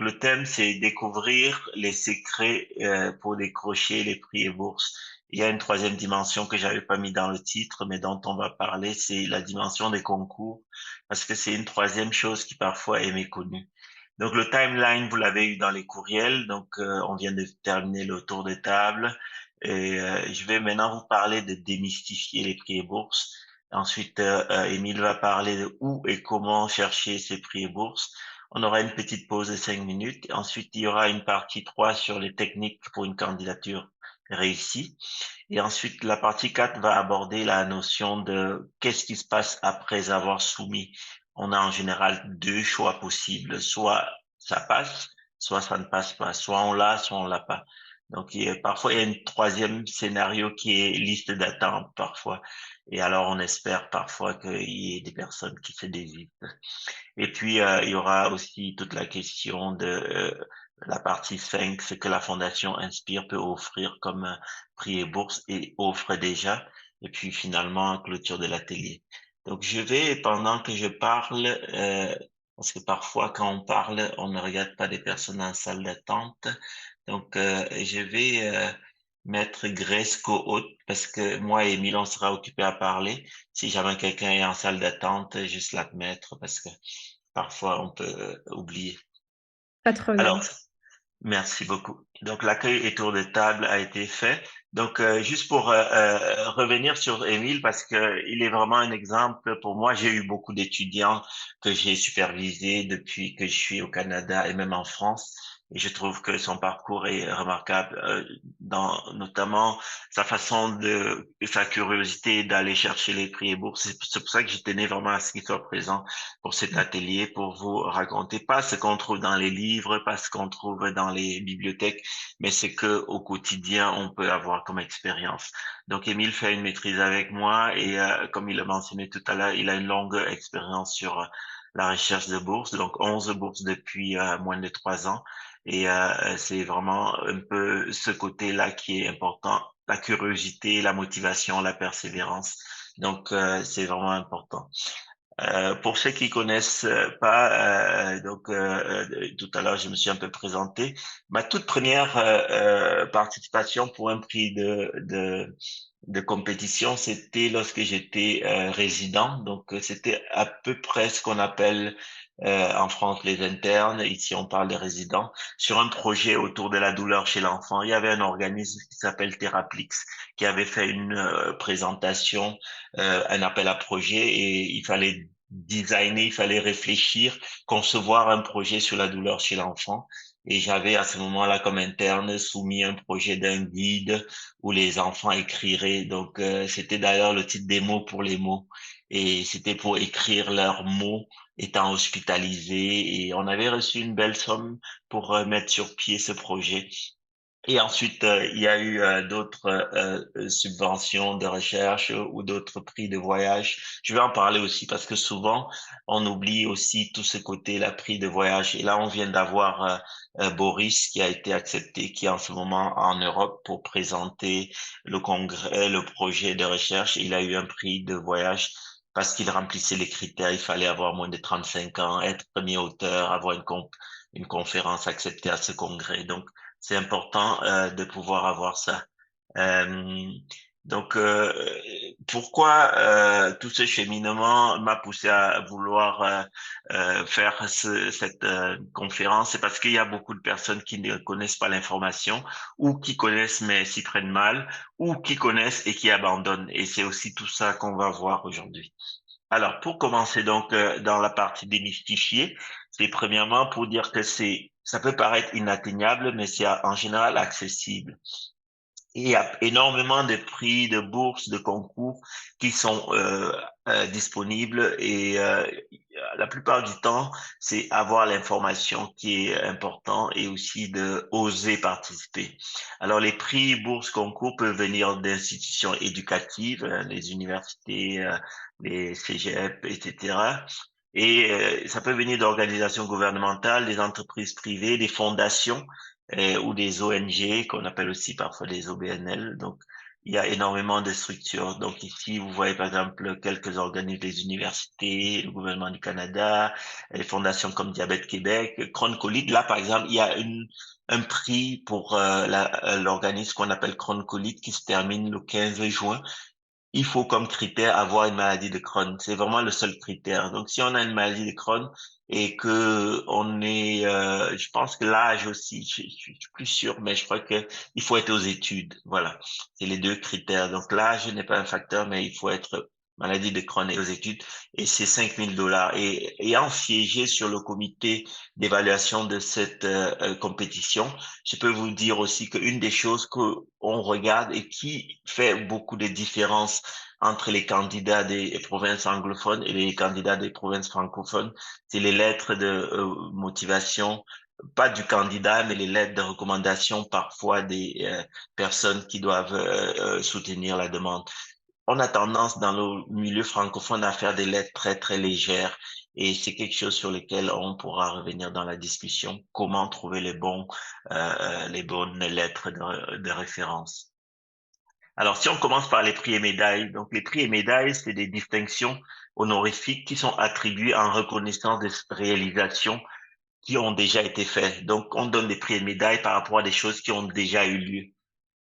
Donc, le thème, c'est découvrir les secrets pour décrocher les prix et bourses. Il y a une troisième dimension que j'avais pas mis dans le titre, mais dont on va parler, c'est la dimension des concours, parce que c'est une troisième chose qui parfois est méconnue. Donc, le timeline, vous l'avez eu dans les courriels. Donc, on vient de terminer le tour de table. Et je vais maintenant vous parler de démystifier les prix et bourses. Ensuite, Émile va parler de où et comment chercher ces prix et bourses. On aura une petite pause de 5 minutes. Ensuite, il y aura une partie 3 sur les techniques pour une candidature réussie. Et ensuite, la partie 4 va aborder la notion de qu'est-ce qui se passe après avoir soumis. On a en général deux choix possibles. Soit ça passe, soit ça ne passe pas. Soit on l'a, soit on l'a pas. Donc, parfois, il y a un troisième scénario qui est liste d'attente, parfois. Et alors, on espère parfois qu'il y ait des personnes qui se désistent. Et puis, il y aura aussi toute la question de la partie 5, ce que la Fondation Inspire peut offrir comme prix et bourse et offre déjà. Et puis, finalement, clôture de l'atelier. Donc, je vais, pendant que je parle, parce que parfois, quand on parle, on ne regarde pas des personnes en salle d'attente. Donc, je vais mettre Grace co-hôte parce que moi et Emile, on sera occupés à parler. Si jamais quelqu'un est en salle d'attente, juste l'admettre parce que parfois on peut oublier. Pas de Alors, problème. merci beaucoup. Donc, l'accueil et tour de table a été fait. Donc, juste pour revenir sur Émile, parce que il est vraiment un exemple pour moi. J'ai eu beaucoup d'étudiants que j'ai supervisés depuis que je suis au Canada et même en France. Et je trouve que son parcours est remarquable, dans notamment sa façon sa curiosité d'aller chercher les prix et bourses. C'est pour ça que je tenais vraiment à ce qu'il soit présent pour cet atelier, pour vous raconter pas ce qu'on trouve dans les livres, pas ce qu'on trouve dans les bibliothèques, mais ce que au quotidien on peut avoir comme expérience. Donc, Émile fait une maîtrise avec moi et comme il l'a mentionné tout à l'heure, il a une longue expérience sur la recherche de bourses, donc 11 bourses depuis moins de 3 ans. Et c'est vraiment un peu ce côté-là qui est important, la curiosité, la motivation, la persévérance. Donc, c'est vraiment important. Pour ceux qui connaissent pas, tout à l'heure je me suis un peu présenté. Ma toute première participation pour un prix de compétition, c'était lorsque j'étais résident. Donc c'était à peu près ce qu'on appelle en France les internes. Ici on parle des résidents sur un projet autour de la douleur chez l'enfant. Il y avait un organisme qui s'appelle Theraplix qui avait fait une présentation, un appel à projet et il fallait designer, il fallait réfléchir, concevoir un projet sur la douleur chez l'enfant. Et j'avais à ce moment-là comme interne soumis un projet d'un guide où les enfants écriraient. Donc c'était d'ailleurs le titre des mots pour les mots. Et c'était pour écrire leurs mots étant hospitalisés. Et on avait reçu une belle somme pour mettre sur pied ce projet. Et ensuite, il y a eu d'autres subventions de recherche ou d'autres prix de voyage. Je vais en parler aussi parce que souvent, on oublie aussi tout ce côté, la prix de voyage. Et là, on vient d'avoir Boris qui a été accepté, qui est en ce moment en Europe pour présenter le congrès, le projet de recherche. Il a eu un prix de voyage parce qu'il remplissait les critères. Il fallait avoir moins de 35 ans, être premier auteur, avoir une conférence acceptée à ce congrès. Donc, c'est important de pouvoir avoir ça. Euh, donc, pourquoi tout ce cheminement m'a poussé à vouloir faire cette conférence? C'est parce qu'il y a beaucoup de personnes qui ne connaissent pas l'information ou qui connaissent mais s'y prennent mal ou qui connaissent et qui abandonnent. Et c'est aussi tout ça qu'on va voir aujourd'hui. Alors, pour commencer donc dans la partie démystifiée, c'est premièrement pour dire que ça peut paraître inatteignable, mais c'est en général accessible. Il y a énormément de prix, de bourses, de concours qui sont disponibles et la plupart du temps, c'est avoir l'information qui est important et aussi de oser participer. Alors, les prix, bourses, concours peuvent venir d'institutions éducatives, les universités, les cégep, etc. Et ça peut venir d'organisations gouvernementales, des entreprises privées, des fondations ou des ONG qu'on appelle aussi parfois des OBNL. Donc, il y a énormément de structures. Donc ici, vous voyez par exemple quelques organismes des universités, le gouvernement du Canada, les fondations comme Diabète Québec, Crohn Colite. Là, par exemple, il y a un prix pour l'organisme qu'on appelle Crohn Colite qui se termine le 15 juin. Il faut comme critère avoir une maladie de Crohn. C'est vraiment le seul critère. Donc, si on a une maladie de Crohn et que on est, je pense que l'âge aussi, je suis plus sûr, mais je crois que il faut être aux études. Voilà, c'est les deux critères. Donc, l'âge n'est pas un facteur, mais il faut être maladie de Crohn et aux études. Et c'est 5 000 $. Et ayant siégé sur le comité d'évaluation de cette compétition, je peux vous dire aussi qu'une des choses que on regarde et qui fait beaucoup de différence entre les candidats des provinces anglophones et les candidats des provinces francophones, c'est les lettres de motivation, pas du candidat, mais les lettres de recommandation parfois des personnes qui doivent soutenir la demande. On a tendance dans le milieu francophone à faire des lettres très, très légères et c'est quelque chose sur lequel on pourra revenir dans la discussion. Comment trouver les bonnes lettres de référence. Alors, si on commence par les prix et médailles, donc les prix et médailles, c'est des distinctions honorifiques qui sont attribuées en reconnaissance des réalisations qui ont déjà été faites. Donc, on donne des prix et médailles par rapport à des choses qui ont déjà eu lieu.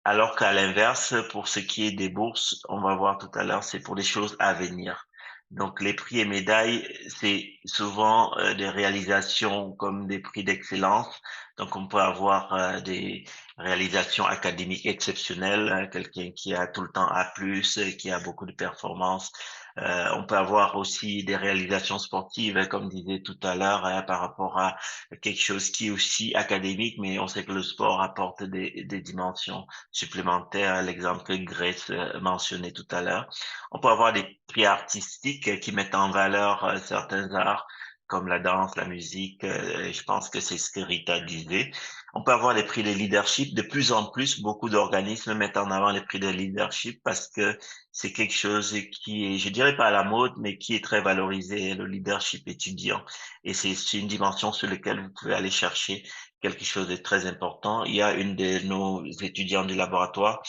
Alors qu'à l'inverse, pour ce qui est des bourses, on va voir tout à l'heure, c'est pour des choses à venir. Donc, les prix et médailles, c'est souvent des réalisations comme des prix d'excellence. Donc, on peut avoir des réalisations académiques exceptionnelles, hein, quelqu'un qui a tout le temps A+, qui a beaucoup de performances. On peut avoir aussi des réalisations sportives, hein, comme disait tout à l'heure, hein, par rapport à quelque chose qui est aussi académique, mais on sait que le sport apporte des dimensions supplémentaires, l'exemple que Grace mentionnait tout à l'heure. On peut avoir des prix artistiques qui mettent en valeur certains arts, comme la danse, la musique. Je pense que c'est ce que Rita disait. On peut avoir des prix de leadership. De plus en plus, beaucoup d'organismes mettent en avant les prix de leadership parce que c'est quelque chose qui est, je dirais pas à la mode, mais qui est très valorisé, le leadership étudiant. Et c'est une dimension sur laquelle vous pouvez aller chercher quelque chose de très important. Il y a une de nos étudiants du laboratoire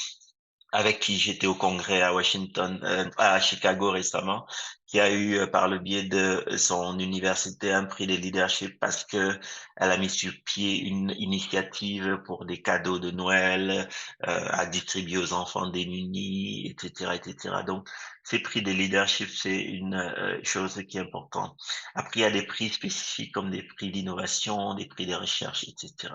avec qui j'étais au congrès à Washington, à Chicago récemment, qui a eu par le biais de son université un prix de leadership parce que elle a mis sur pied une initiative pour des cadeaux de Noël à distribuer aux enfants démunis, etc., etc. Donc, ces prix de leadership, c'est une chose qui est importante. Après, il y a des prix spécifiques comme des prix d'innovation, des prix de recherche, etc.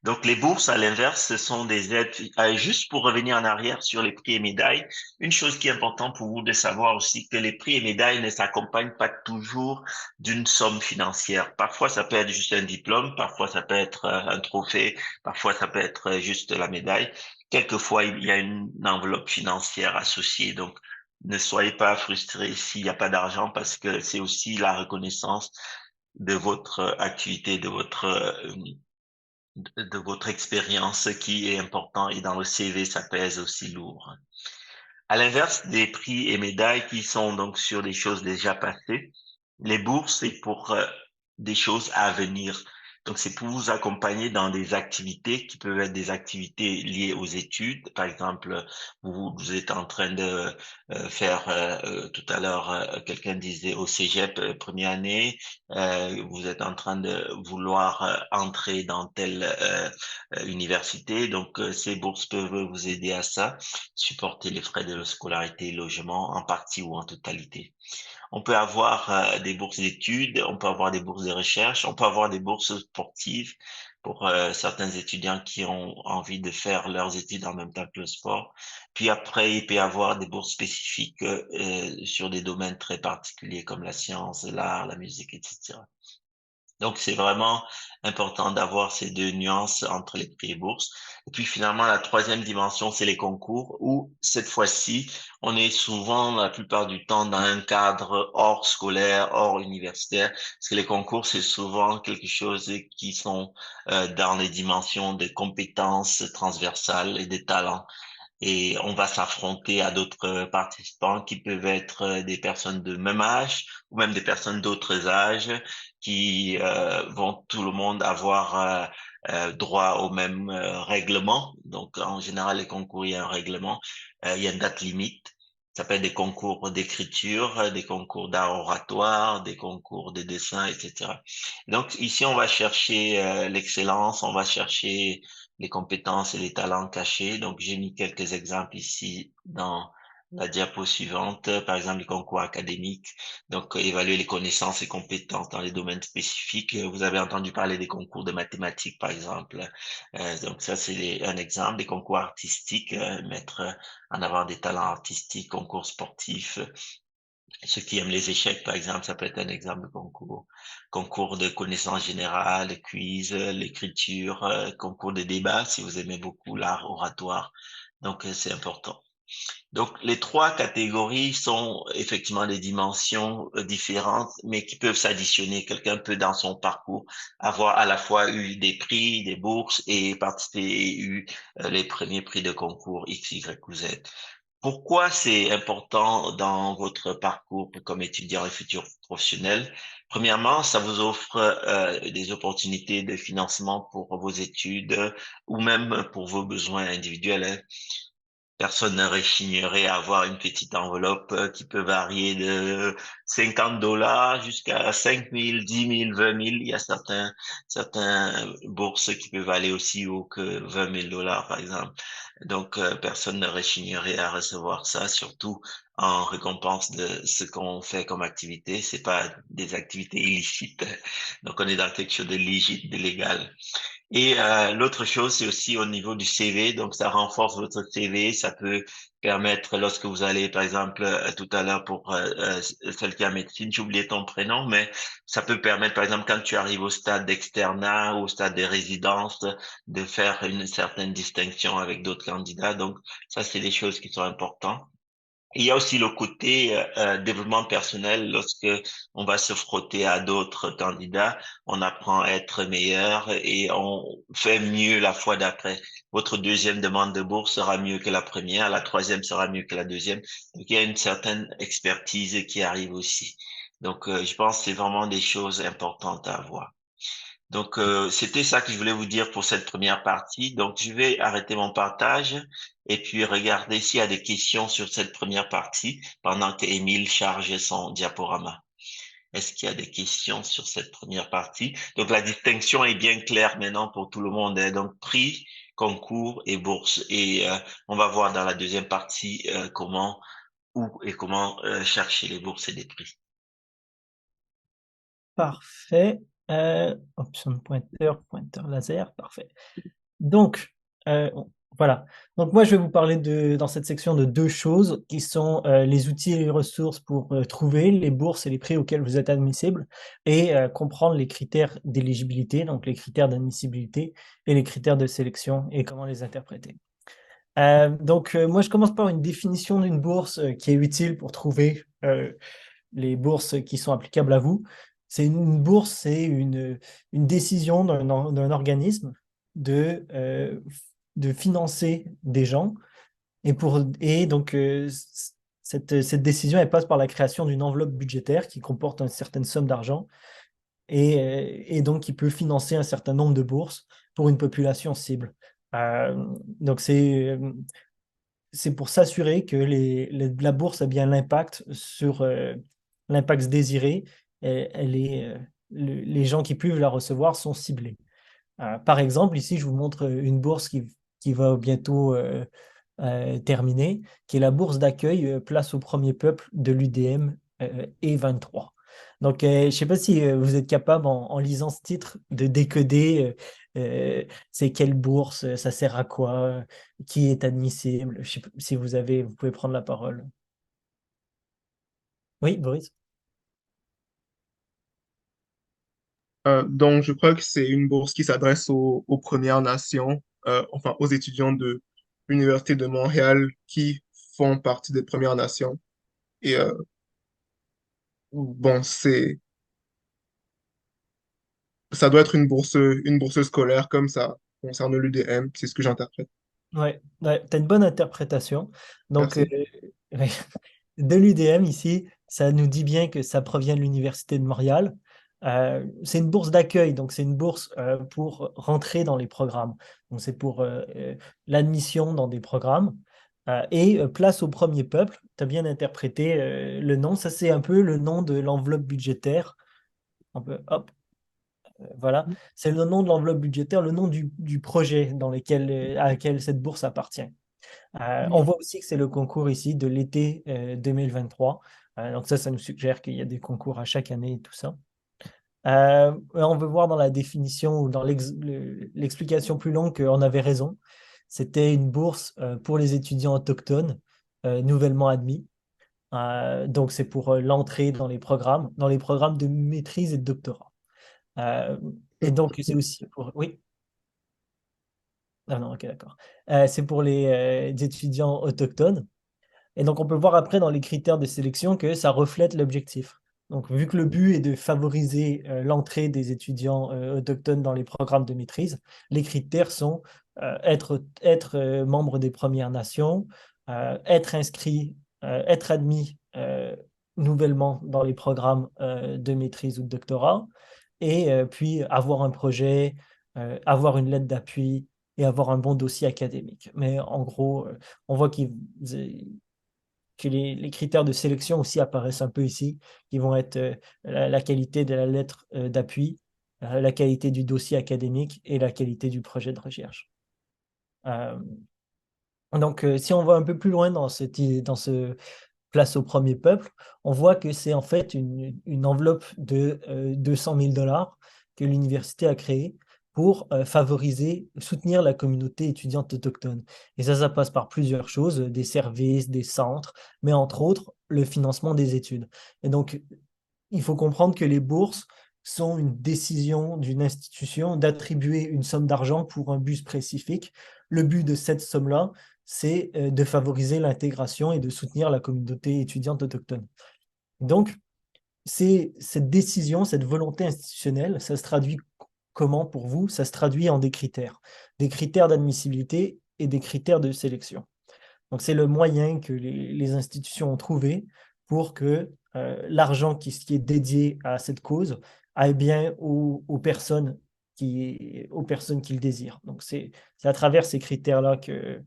Donc, les bourses, à l'inverse, ce sont des aides. Juste pour revenir en arrière sur les prix et médailles, une chose qui est importante pour vous de savoir aussi que les prix et médailles ne s'accompagnent pas toujours d'une somme financière. Parfois, ça peut être juste un diplôme, parfois, ça peut être un trophée, parfois, ça peut être juste la médaille. Quelquefois, il y a une enveloppe financière associée. Donc, ne soyez pas frustrés s'il n'y a pas d'argent parce que c'est aussi la reconnaissance de votre activité, de votre expérience qui est important et dans le CV, ça pèse aussi lourd. À l'inverse des prix et médailles qui sont donc sur des choses déjà passées, les bourses, c'est pour des choses à venir. Donc, c'est pour vous accompagner dans des activités qui peuvent être des activités liées aux études. Par exemple, vous êtes en train de faire, tout à l'heure, quelqu'un disait au cégep, première année, vous êtes en train de vouloir entrer dans telle université. Donc, ces bourses peuvent vous aider à ça, supporter les frais de scolarité, logement, en partie ou en totalité. On peut avoir des bourses d'études, on peut avoir des bourses de recherche, on peut avoir des bourses sportives pour certains étudiants qui ont envie de faire leurs études en même temps que le sport. Puis après, il peut y avoir des bourses spécifiques sur des domaines très particuliers comme la science, l'art, la musique, etc. Donc, c'est vraiment important d'avoir ces deux nuances entre les prix et bourses. Et puis, finalement, la troisième dimension, c'est les concours où, cette fois-ci, on est souvent, la plupart du temps, dans un cadre hors scolaire, hors universitaire, parce que les concours, c'est souvent quelque chose qui sont dans les dimensions des compétences transversales et des talents et on va s'affronter à d'autres participants qui peuvent être des personnes de même âge ou même des personnes d'autres âges qui vont tout le monde avoir droit au même règlement. Donc, en général, les concours, il y a un règlement, il y a une date limite. Ça peut être des concours d'écriture, des concours d'art oratoire, des concours de dessin, etc. Donc, ici, on va chercher l'excellence, on va chercher les compétences et les talents cachés. Donc, j'ai mis quelques exemples ici dans la diapo suivante. Par exemple, les concours académiques. Donc, évaluer les connaissances et compétences dans les domaines spécifiques. Vous avez entendu parler des concours de mathématiques, par exemple. Donc, ça, c'est un exemple. Des concours artistiques, mettre en avant des talents artistiques, concours sportifs. Ceux qui aiment les échecs, par exemple, ça peut être un exemple de concours. Concours de connaissances générales, quiz, l'écriture, concours de débat, si vous aimez beaucoup l'art oratoire. Donc, c'est important. Donc, les trois catégories sont effectivement des dimensions différentes, mais qui peuvent s'additionner. Quelqu'un peut, dans son parcours, avoir à la fois eu des prix, des bourses et participer et eu les premiers prix de concours X, Y ou Z. Pourquoi c'est important dans votre parcours comme étudiant et futur professionnel? Premièrement, ça vous offre des opportunités de financement pour vos études ou même pour vos besoins individuels, hein. Personne ne rechignerait à avoir une petite enveloppe qui peut varier de 50 dollars jusqu'à 5 000, 10 000, 20 000. Il y a certains bourses qui peuvent aller aussi haut que 20 000 dollars, par exemple. Donc, personne ne rechignerait à recevoir ça, surtout en récompense de ce qu'on fait comme activité. C'est pas des activités illicites. Donc, on est dans quelque chose de légit, de légal. Et l'autre chose, c'est aussi au niveau du CV. Donc, ça renforce votre CV. Ça peut permettre, lorsque vous allez, par exemple, tout à l'heure pour celle qui a médecine, j'ai oublié ton prénom, mais ça peut permettre, par exemple, quand tu arrives au stade d'externat ou au stade des résidences, de faire une certaine distinction avec d'autres candidats. Donc, ça, c'est des choses qui sont importantes. Il y a aussi le côté développement personnel. Lorsque on va se frotter à d'autres candidats, on apprend à être meilleur et on fait mieux la fois d'après. Votre deuxième demande de bourse sera mieux que la première, la troisième sera mieux que la deuxième. Donc, il y a une certaine expertise qui arrive aussi. Donc, je pense que c'est vraiment des choses importantes à avoir. Donc, c'était ça que je voulais vous dire pour cette première partie. Donc, je vais arrêter mon partage et puis regarder s'il y a des questions sur cette première partie pendant que Émile charge son diaporama. Est-ce qu'il y a des questions sur cette première partie? Donc, la distinction est bien claire maintenant pour tout le monde, hein. Donc, prix, concours et bourse. Et on va voir dans la deuxième partie comment, où et comment chercher les bourses et les prix. Parfait. Option de pointeur, pointeur laser, parfait. Donc, voilà. Donc moi, je vais vous parler dans cette section de deux choses qui sont les outils et les ressources pour trouver les bourses et les prix auxquels vous êtes admissible et comprendre les critères d'éligibilité, donc les critères d'admissibilité et les critères de sélection et comment les interpréter. Moi, je commence par une définition d'une bourse qui est utile pour trouver les bourses qui sont applicables à vous. Une bourse, c'est une décision d'un organisme de, euh, de financer des gens. Et donc, cette décision, elle passe par la création d'une enveloppe budgétaire qui comporte une certaine somme d'argent et donc qui peut financer un certain nombre de bourses pour une population cible. Donc, c'est pour s'assurer que la bourse a bien l'impact sur l'impact désiré. Les gens qui peuvent la recevoir sont ciblés. Par exemple, ici, je vous montre une bourse qui va bientôt terminer, qui est la bourse d'accueil Place au premier peuple de l'UDM E23. Donc, je ne sais pas si vous êtes capable, en lisant ce titre, de décoder c'est quelle bourse, ça sert à quoi, qui est admissible. Je sais pas si vous pouvez prendre la parole. Oui, Boris? Donc, je crois que c'est une bourse qui s'adresse aux Premières Nations, enfin aux étudiants de l'Université de Montréal qui font partie des Premières Nations. Et bon, ça doit être une bourse scolaire comme ça concerne l'UDM, c'est ce que j'interprète. Ouais, ouais, tu as une bonne interprétation. Donc, Merci. de l'UDM ici, ça nous dit bien que ça provient de l'Université de Montréal. C'est une bourse d'accueil, donc c'est une bourse pour rentrer dans les programmes. Donc c'est pour l'admission dans des programmes. Et place au premier peuple, tu as bien interprété le nom. Ça, c'est un peu le nom de l'enveloppe budgétaire. Hop, voilà. C'est le nom de l'enveloppe budgétaire, le nom du projet à lequel cette bourse appartient. On voit aussi que c'est le concours ici de l'été 2023. Donc ça nous suggère qu'il y a des concours à chaque année et tout ça. On veut voir dans la définition ou dans l'explication plus longue qu'on avait raison. C'était une bourse pour les étudiants autochtones nouvellement admis. Donc c'est pour l'entrée dans les programmes de maîtrise et de doctorat. Et donc c'est aussi pour... Oui? Ah non, ok, d'accord. C'est pour les étudiants autochtones. Et donc, on peut voir après dans les critères de sélection que ça reflète l'objectif. Donc, vu que le but est de favoriser l'entrée des étudiants autochtones dans les programmes de maîtrise, les critères sont être membre des Premières Nations, être inscrit, être admis nouvellement dans les programmes de maîtrise ou de doctorat, et puis avoir un projet, avoir une lettre d'appui et avoir un bon dossier académique. Mais en gros, on voit que les critères de sélection aussi apparaissent un peu ici, qui vont être la qualité de la lettre d'appui, la qualité du dossier académique et la qualité du projet de recherche. Donc, si on va un peu plus loin dans ce place au premier peuple, on voit que c'est en fait une enveloppe de 200 000 dollars que l'université a créée pour soutenir la communauté étudiante autochtone. Et ça passe par plusieurs choses, des services, des centres, mais entre autres, le financement des études. Et donc, il faut comprendre que les bourses sont une décision d'une institution d'attribuer une somme d'argent pour un but spécifique. Le but de cette somme-là, c'est de favoriser l'intégration et de soutenir la communauté étudiante autochtone. Donc, cette décision, cette volonté institutionnelle, ça se traduit comment pour vous? Ça se traduit en des critères d'admissibilité et des critères de sélection. Donc, c'est le moyen que les institutions ont trouvé pour que l'argent qui est dédié à cette cause aille bien aux personnes qui le désirent. Donc, c'est à travers ces critères-là qu'ils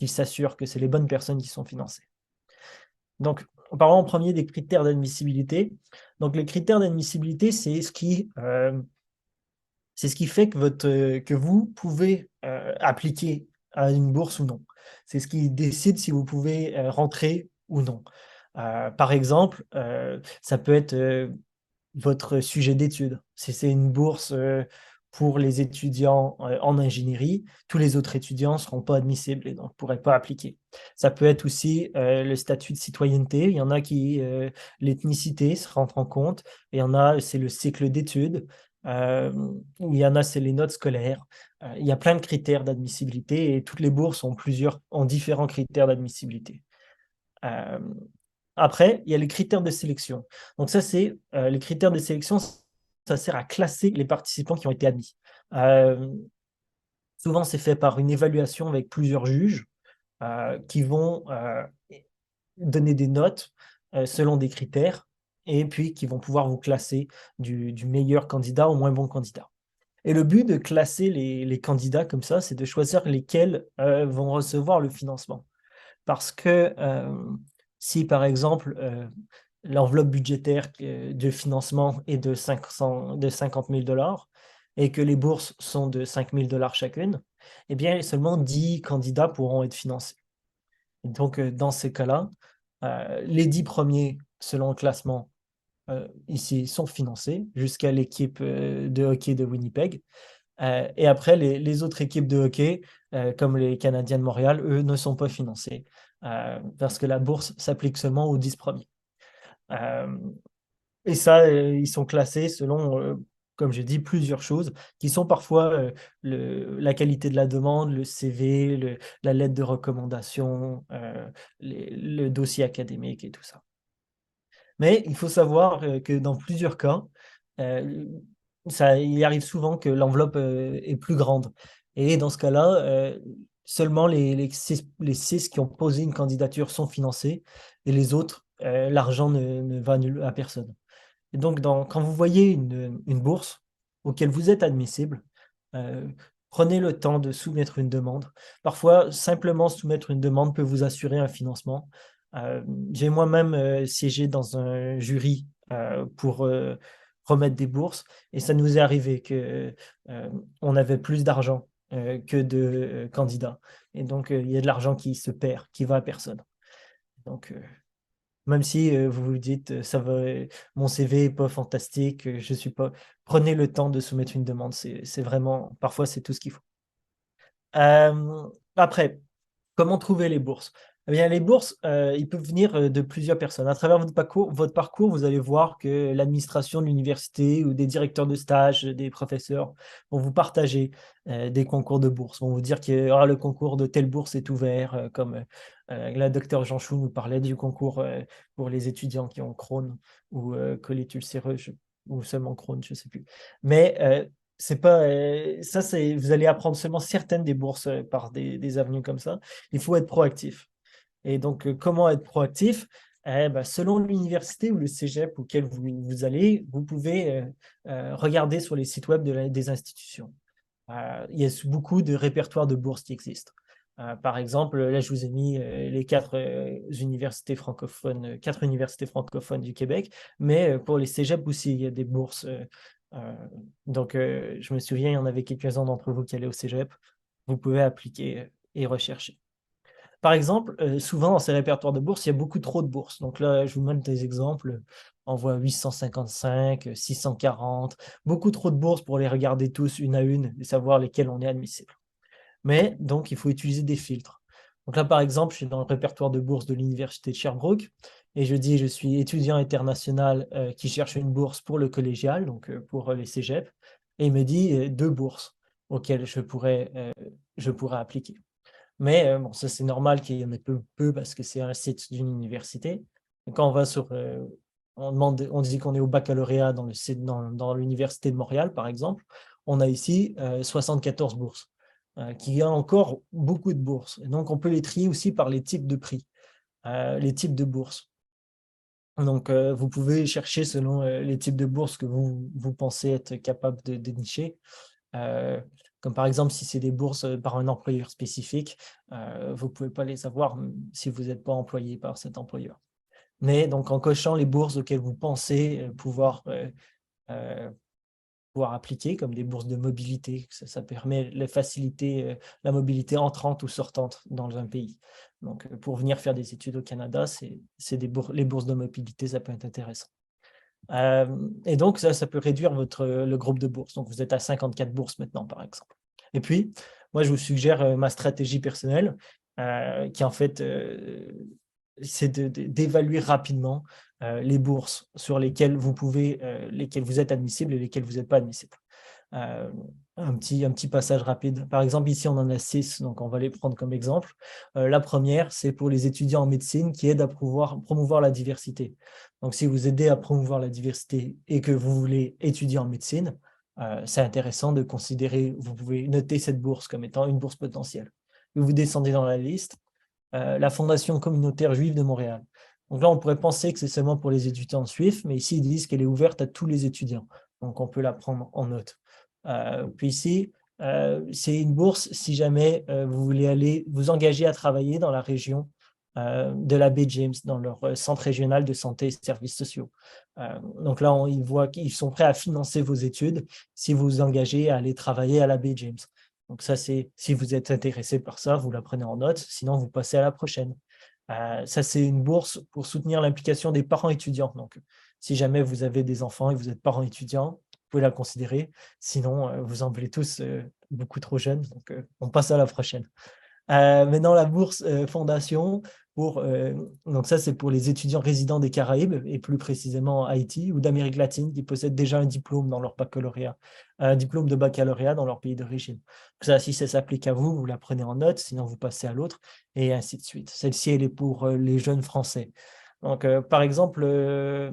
s'assurent que c'est les bonnes personnes qui sont financées. Donc, parlons en premier des critères d'admissibilité. Donc, les critères d'admissibilité, c'est ce qui fait que vous pouvez appliquer à une bourse ou non. C'est ce qui décide si vous pouvez rentrer ou non. Par exemple, ça peut être votre sujet d'étude. Si c'est une bourse pour les étudiants en ingénierie, tous les autres étudiants ne seront pas admissibles et donc ne pourraient pas appliquer. Ça peut être aussi le statut de citoyenneté. Il y en a qui, l'ethnicité se rentre en compte. Et il y en a, c'est le cycle d'études. Il y en a, c'est les notes scolaires. Il y a plein de critères d'admissibilité et toutes les bourses ont différents critères d'admissibilité. Après, il y a les critères de sélection. Donc ça, c'est les critères de sélection, ça sert à classer les participants qui ont été admis. Souvent, c'est fait par une évaluation avec plusieurs juges qui vont donner des notes selon des critères et puis qui vont pouvoir vous classer du meilleur candidat au moins bon candidat. Et le but de classer les candidats comme ça, c'est de choisir lesquels vont recevoir le financement. Parce que si, par exemple, l'enveloppe budgétaire de financement est de 50 000 dollars et que les bourses sont de 5 000 dollars chacune, eh bien, seulement 10 candidats pourront être financés. Et donc, dans ces cas-là, les 10 premiers, selon le classement, ici, sont financés jusqu'à l'équipe de hockey de Winnipeg. Et après, les autres équipes de hockey, comme les Canadiens de Montréal, eux, ne sont pas financés parce que la bourse s'applique seulement aux 10 premiers. Et ça, ils sont classés selon, comme j'ai dit, plusieurs choses qui sont parfois la qualité de la demande, le CV, la lettre de recommandation, le dossier académique et tout ça. Mais il faut savoir que dans plusieurs cas, il arrive souvent que l'enveloppe est plus grande. Et dans ce cas-là, seulement les six qui ont posé une candidature sont financés et les autres, l'argent ne va à personne. Et donc, quand vous voyez une bourse auquel vous êtes admissible, euh, prenez le temps de soumettre une demande. Parfois, simplement soumettre une demande peut vous assurer un financement. Euh, j'ai moi-même siégé dans un jury pour remettre des bourses et ça nous est arrivé que on avait plus d'argent que de candidats. Et donc, il y a de l'argent qui se perd, qui va à personne. Donc, même si vous vous dites, ça va, mon CV est pas fantastique, je suis pas. Prenez le temps de soumettre une demande. C'est vraiment, parfois, c'est tout ce qu'il faut. Après, comment trouver les bourses? Eh bien, les bourses, ils peuvent venir de plusieurs personnes. À travers votre parcours, vous allez voir que l'administration de l'université ou des directeurs de stage, des professeurs vont vous partager des concours de bourses, vont vous dire que le concours de telle bourse est ouvert, comme la docteure Jean Chou nous parlait du concours pour les étudiants qui ont Crohn ou colitis ulcéreux, ou seulement Crohn, je ne sais plus. Mais c'est pas, ça, vous allez apprendre seulement certaines des bourses par des avenues comme ça. Il faut être proactif. Et donc, comment être proactif? Selon l'université ou le cégep auquel vous allez, vous pouvez regarder sur les sites web des institutions. Il y a beaucoup de répertoires de bourses qui existent. Par exemple, là, je vous ai mis les quatre universités francophones du Québec, mais pour les cégeps aussi, il y a des bourses. Donc, je me souviens, il y en avait quelques-uns d'entre vous qui allaient au cégep. Vous pouvez appliquer et rechercher. Par exemple, souvent dans ces répertoires de bourses, il y a beaucoup trop de bourses. Donc là, je vous donne des exemples. On voit 855, 640, beaucoup trop de bourses pour les regarder tous une à une et savoir lesquelles on est admissible. Mais donc, il faut utiliser des filtres. Donc là, par exemple, je suis dans le répertoire de bourses de l'Université de Sherbrooke et je dis je suis étudiant international qui cherche une bourse pour le collégial, donc pour les cégeps, et il me dit deux bourses auxquelles je pourrais appliquer. Mais bon, ça, c'est normal qu'il y en ait peu parce que c'est un site d'une université. Et quand on va on dit qu'on est au baccalauréat dans dans l'université de Montréal, par exemple, on a ici 74 bourses, qui a encore beaucoup de bourses. Et donc, on peut les trier aussi par les types de prix, les types de bourses. Donc, vous pouvez chercher selon les types de bourses que vous pensez être capable de dénicher. Comme par exemple, si c'est des bourses par un employeur spécifique, vous ne pouvez pas les avoir si vous n'êtes pas employé par cet employeur. Mais donc, en cochant les bourses auxquelles vous pensez pouvoir appliquer, comme des bourses de mobilité, ça permet de faciliter la mobilité entrante ou sortante dans un pays. Donc, pour venir faire des études au Canada, les bourses de mobilité, ça peut être intéressant. Et donc, ça peut réduire le groupe de bourses. Donc, vous êtes à 54 bourses maintenant, par exemple. Et puis, moi, je vous suggère ma stratégie personnelle, qui en fait, c'est d'évaluer rapidement les bourses sur lesquelles lesquelles vous êtes admissible et lesquelles vous n'êtes pas admissible. Euh, un petit passage rapide. Par exemple, ici, on en a 6, donc on va les prendre comme exemple. La première, c'est pour les étudiants en médecine qui aident à promouvoir la diversité. Donc, si vous aidez à promouvoir la diversité et que vous voulez étudier en médecine, c'est intéressant de considérer, vous pouvez noter cette bourse comme étant une bourse potentielle. Vous descendez dans la liste, la Fondation communautaire juive de Montréal. Donc là, on pourrait penser que c'est seulement pour les étudiants juifs, mais ici, ils disent qu'elle est ouverte à tous les étudiants. Donc, on peut la prendre en note. Puis ici, c'est une bourse si jamais vous voulez aller vous engager à travailler dans la région de la baie James, dans leur centre régional de santé et services sociaux. Donc là, ils voient qu'ils sont prêts à financer vos études si vous vous engagez à aller travailler à la baie James. Donc ça, c'est si vous êtes intéressé par ça, vous la prenez en note, sinon vous passez à la prochaine. Ça, c'est une bourse pour soutenir l'implication des parents étudiants. Donc, si jamais vous avez des enfants et vous êtes parents étudiants, vous pouvez la considérer. Sinon, vous en voulez tous beaucoup trop jeunes. Donc, on passe à la prochaine. Maintenant, la bourse fondation, donc ça, c'est pour les étudiants résidents des Caraïbes, et plus précisément Haïti ou d'Amérique latine, qui possèdent déjà un diplôme dans leur baccalauréat, un diplôme de baccalauréat dans leur pays d'origine. Ça, si ça s'applique à vous, vous la prenez en note, sinon vous passez à l'autre, et ainsi de suite. Celle-ci, elle est pour les jeunes Français. Donc, par exemple, euh,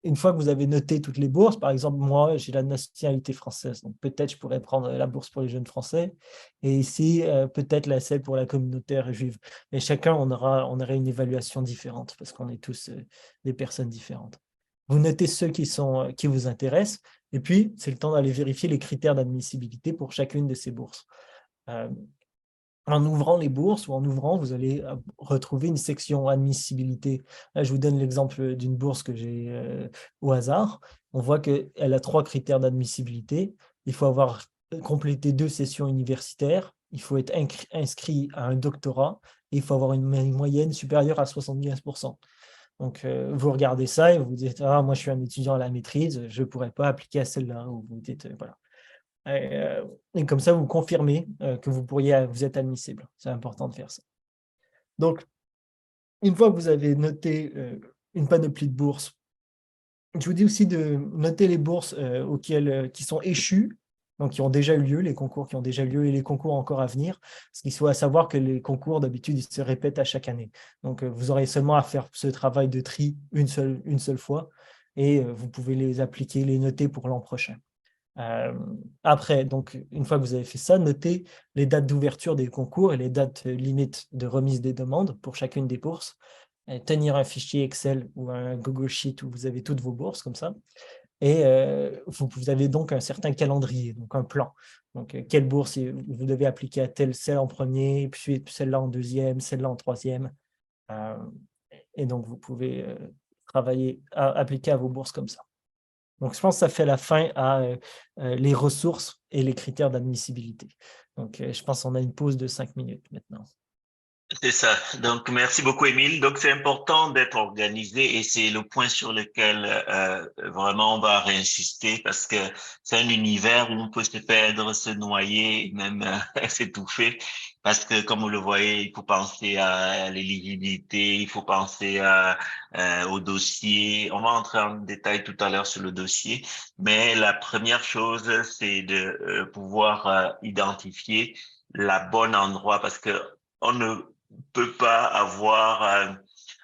une fois que vous avez noté toutes les bourses, par exemple, moi, j'ai la nationalité française, donc peut-être je pourrais prendre la bourse pour les jeunes Français, et ici, peut-être celle pour la communauté juive. Mais chacun, on aura une évaluation différente, parce qu'on est tous des personnes différentes. Vous notez ceux qui vous intéressent, et puis c'est le temps d'aller vérifier les critères d'admissibilité pour chacune de ces bourses. Euh, En ouvrant les bourses ou en ouvrant, vous allez retrouver une section admissibilité. Là, je vous donne l'exemple d'une bourse que j'ai au hasard. On voit qu'elle a 3 critères d'admissibilité. Il faut avoir complété 2 sessions universitaires. Il faut être inscrit à un doctorat et il faut avoir une moyenne supérieure à 75%. Donc, vous regardez ça et vous vous dites, ah, moi, je suis un étudiant à la maîtrise, je ne pourrais pas appliquer à celle-là. Ou vous dites, voilà. Et comme ça, vous confirmez que vous êtes admissible. C'est important de faire ça. Donc, une fois que vous avez noté une panoplie de bourses, je vous dis aussi de noter les bourses qui sont échues, donc qui ont déjà eu lieu, les concours qui ont déjà eu lieu et les concours encore à venir, parce qu'il faut savoir que les concours, d'habitude, ils se répètent à chaque année. Donc, vous aurez seulement à faire ce travail de tri une seule fois et vous pouvez les appliquer, les noter pour l'an prochain. Après, donc, une fois que vous avez fait ça, notez les dates d'ouverture des concours et les dates limites de remise des demandes pour chacune des bourses. Tenir un fichier Excel ou un Google Sheet où vous avez toutes vos bourses comme ça. Et vous avez donc un certain calendrier, donc un plan. Donc, quelle bourse vous devez appliquer à celle en premier, puis celle-là en deuxième, celle-là en troisième. Et donc, vous pouvez appliquer à vos bourses comme ça. Donc, je pense que ça fait la fin à les ressources et les critères d'admissibilité. Donc, je pense qu'on a une pause de 5 minutes maintenant. C'est ça. Donc, merci beaucoup, Émile. Donc, c'est important d'être organisé et c'est le point sur lequel vraiment on va réinsister parce que c'est un univers où on peut se perdre, se noyer, même s'étouffer. Parce que, comme vous le voyez, il faut penser à l'éligibilité, il faut penser au dossier. On va entrer en détail tout à l'heure sur le dossier, mais la première chose, c'est de pouvoir identifier la bonne endroit parce que on ne peut pas avoir,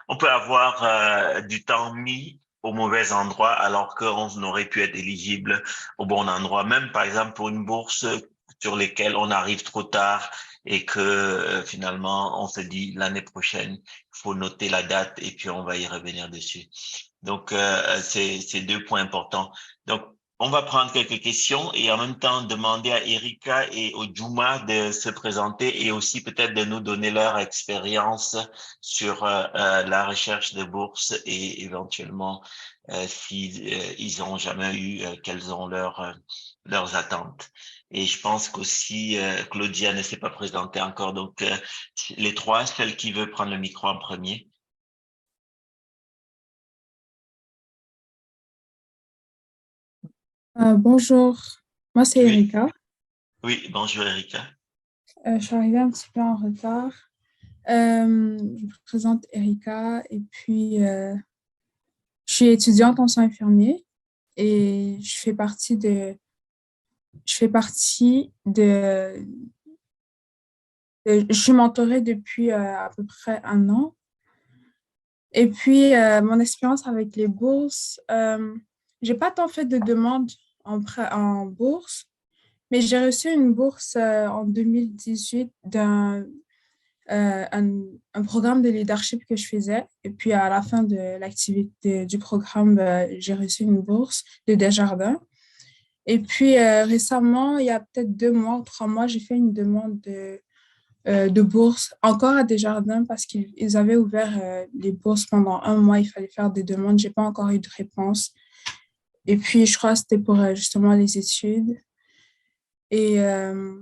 on peut avoir du temps mis au mauvais endroit alors qu'on aurait pu être éligible au bon endroit. Même par exemple pour une bourse sur lesquelles on arrive trop tard et que finalement on se dit l'année prochaine, il faut noter la date et puis on va y revenir dessus. Donc c'est 2 points importants. Donc on va prendre quelques questions et en même temps demander à Erika et au Juma de se présenter et aussi peut-être de nous donner leur expérience sur la recherche de bourse et éventuellement ils ont jamais eu, quelles sont leurs attentes. Et je pense qu'aussi Claudia ne s'est pas présentée encore. Donc les trois, celle qui veut prendre le micro en premier. Bonjour, moi c'est Oui, Erika. oui, bonjour Erika. Je suis arrivée un petit peu en retard. Je me présente Erika et puis je suis étudiante en soins infirmiers et je suis mentorée depuis à peu près un an. Et puis mon expérience avec les bourses, j'ai pas tant fait de demandes en bourse, mais j'ai reçu une bourse en 2018 un programme de leadership que je faisais. Et puis, à la fin de l'activité du programme, j'ai reçu une bourse de Desjardins. Et puis, récemment, il y a peut-être 2 mois ou 3 mois, j'ai fait une demande de bourse encore à Desjardins parce qu'ils avaient ouvert les bourses pendant un mois. Il fallait faire des demandes. Je n'ai pas encore eu de réponse. Et puis, je crois que c'était pour justement les études. Et, euh,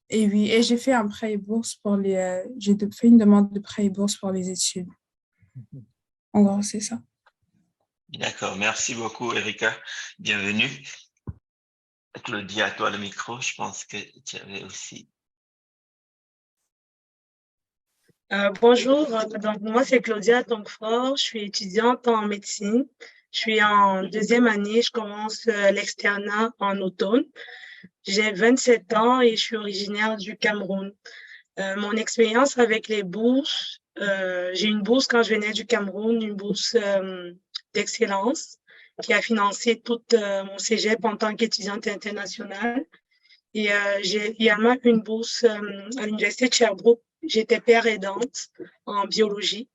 et oui, et j'ai fait un prêt et bourse fait une demande de prêt et bourse pour les études. En gros, c'est ça. D'accord, merci beaucoup Erika, bienvenue. Claudia, à toi le micro, je pense que tu avais aussi. Bonjour, donc moi c'est Claudia Tongfort, je suis étudiante en médecine. Je suis en 2e année, je commence l'externat en automne. J'ai 27 ans et je suis originaire du Cameroun. Mon expérience avec les bourses, j'ai une bourse quand je venais du Cameroun, une bourse d'excellence qui a financé tout mon cégep en tant qu'étudiante internationale. Et j'ai également une bourse à l'Université de Sherbrooke. J'étais père aidante en biologie.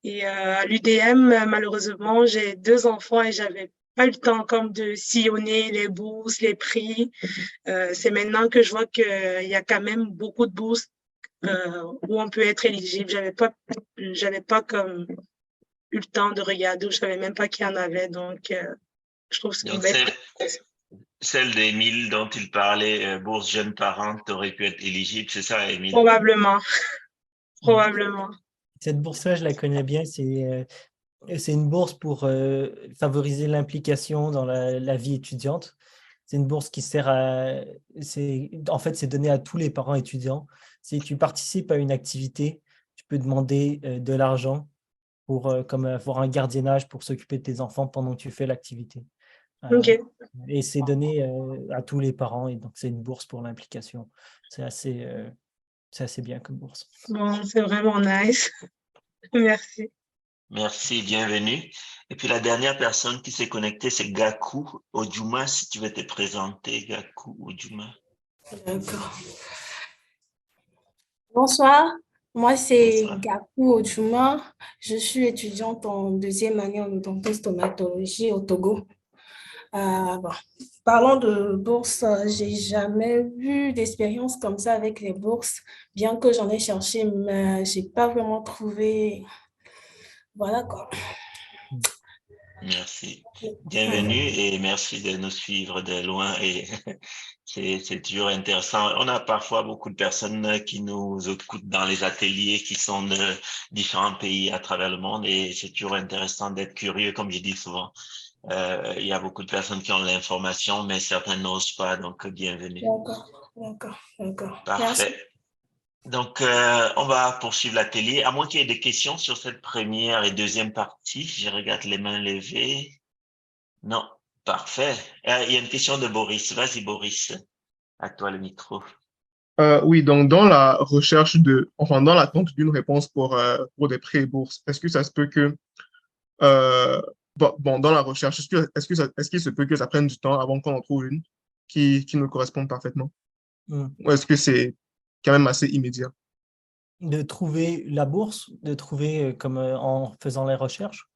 Et à l'UDM, malheureusement, j'ai 2 enfants et j'avais pas eu le temps comme de sillonner les bourses, les prix. C'est maintenant que je vois qu'il y a quand même beaucoup de bourses où on peut être éligible. J'avais pas comme eu le temps de regarder, je savais même pas qu'il y en avait. Donc, je trouve que Donc, celle d'Émile dont il parlait, bourse jeunes parents, tu aurais pu être éligible, c'est ça, Émile? probablement, probablement. Cette bourse-là, je la connais bien. C'est une bourse pour favoriser l'implication dans la vie étudiante. C'est une bourse qui sert en fait, c'est donné à tous les parents étudiants. Si tu participes à une activité, tu peux demander de l'argent pour comme avoir un gardiennage pour s'occuper de tes enfants pendant que tu fais l'activité. OK. Et c'est donné à tous les parents, et donc c'est une bourse pour l'implication. C'est assez bien comme bourse. Bon, c'est vraiment nice. Merci. Merci, bienvenue. Et puis la dernière personne qui s'est connectée, c'est Gakou Odjuma. Si tu veux te présenter, Gakou Odjuma. D'accord. Bonsoir, moi c'est Bonsoir. Gakou Odjuma. Je suis étudiante en deuxième année en odontostomatologie au Togo. Bon. Parlons de bourses, j'ai jamais eu d'expérience comme ça avec les bourses, bien que j'en ai cherché, mais j'ai pas vraiment trouvé. Voilà quoi. Merci. Bienvenue et merci de nous suivre de loin et c'est toujours intéressant. On a parfois beaucoup de personnes qui nous écoutent dans les ateliers qui sont de différents pays à travers le monde et c'est toujours intéressant d'être curieux, comme je dis souvent. Il y a beaucoup de personnes qui ont l'information, mais certains n'osent pas, donc bienvenue. D'accord. Parfait. Merci. Donc, on va poursuivre l'atelier. À moins qu'il y ait des questions sur cette première et deuxième partie, je regarde les mains levées. Non, parfait. Il y a une question de Boris. Vas-y, Boris. À toi le micro. Oui, donc dans l'attente d'une réponse pour des prêts et bourses, est-ce que ça se peut que, dans la recherche, est-ce qu'il se peut que ça prenne du temps avant qu'on en trouve une qui nous corresponde parfaitement? Ou est-ce que c'est quand même assez immédiat? De trouver la bourse, de trouver comme en faisant les recherches.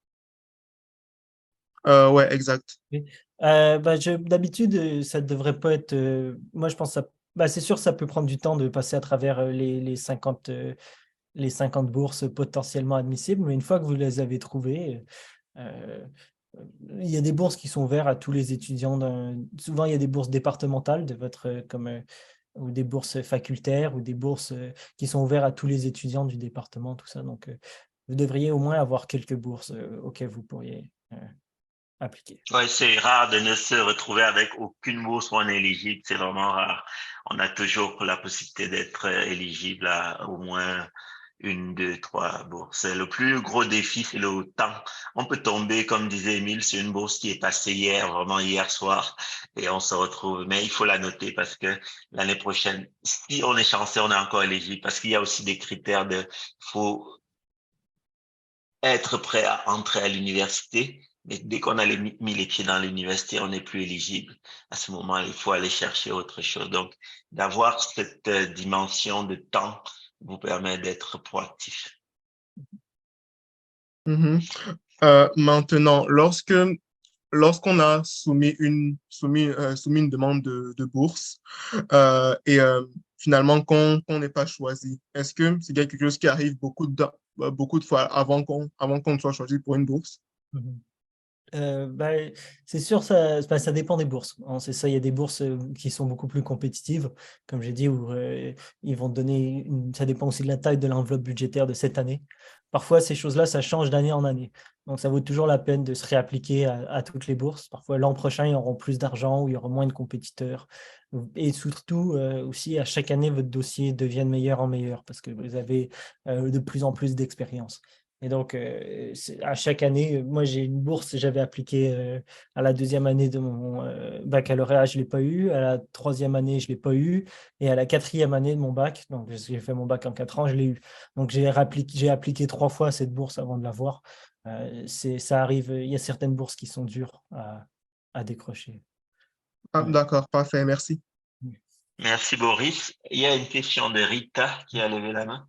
Ouais, exact. Oui. D'habitude, ça ne devrait pas être. Moi, je pense que c'est sûr, ça peut prendre du temps de passer à travers les 50 bourses potentiellement admissibles, mais une fois que vous les avez trouvées, euh, il y a des bourses qui sont ouvertes à tous les étudiants. Souvent, il y a des bourses départementales de ou des bourses facultaires ou des bourses qui sont ouvertes à tous les étudiants du département, tout ça. Donc, vous devriez au moins avoir quelques bourses auxquelles vous pourriez appliquer. Ouais, c'est rare de ne se retrouver avec aucune bourse où on est éligible. C'est vraiment rare. On a toujours la possibilité d'être éligible à au moins une, deux, trois bourses. Le plus gros défi, c'est le temps. On peut tomber, comme disait Émile, sur une bourse qui est passée hier, vraiment hier soir, et on se retrouve. Mais il faut la noter parce que l'année prochaine, si on est chanceux, on est encore éligible parce qu'il y a aussi des critères faut être prêt à entrer à l'université. Mais dès qu'on a mis les pieds dans l'université, on n'est plus éligible. À ce moment, il faut aller chercher autre chose. Donc, d'avoir cette dimension de temps vous permet d'être proactif. Mhm. Maintenant, lorsqu'on a soumis une demande de bourse et finalement qu'on n'est pas choisi, est-ce que c'est quelque chose qui arrive beaucoup de fois avant qu'on soit choisi pour une bourse? Mhm. C'est sûr, ça dépend des bourses, hein, c'est ça, il y a des bourses qui sont beaucoup plus compétitives, comme j'ai dit, où ils vont donner, ça dépend aussi de la taille de l'enveloppe budgétaire de cette année. Parfois, ces choses-là, ça change d'année en année. Donc, ça vaut toujours la peine de se réappliquer à toutes les bourses. Parfois, l'an prochain, ils auront plus d'argent ou il y aura moins de compétiteurs. Et surtout, aussi, à chaque année, votre dossier devient de meilleur en meilleur parce que vous avez de plus en plus d'expérience. Et donc, à chaque année, moi, j'ai une bourse, j'avais appliqué à la deuxième année de mon baccalauréat, je ne l'ai pas eu. À la troisième année, je ne l'ai pas eu. Et à la quatrième année de mon bac, donc j'ai fait mon bac en 4 ans, je l'ai eu. Donc, j'ai appliqué 3 fois cette bourse avant de l'avoir. Ça arrive, il y a certaines bourses qui sont dures à décrocher. Ah, Ouais. d'accord, parfait, merci. Merci, Boris. Il y a une question de Rita qui a levé la main.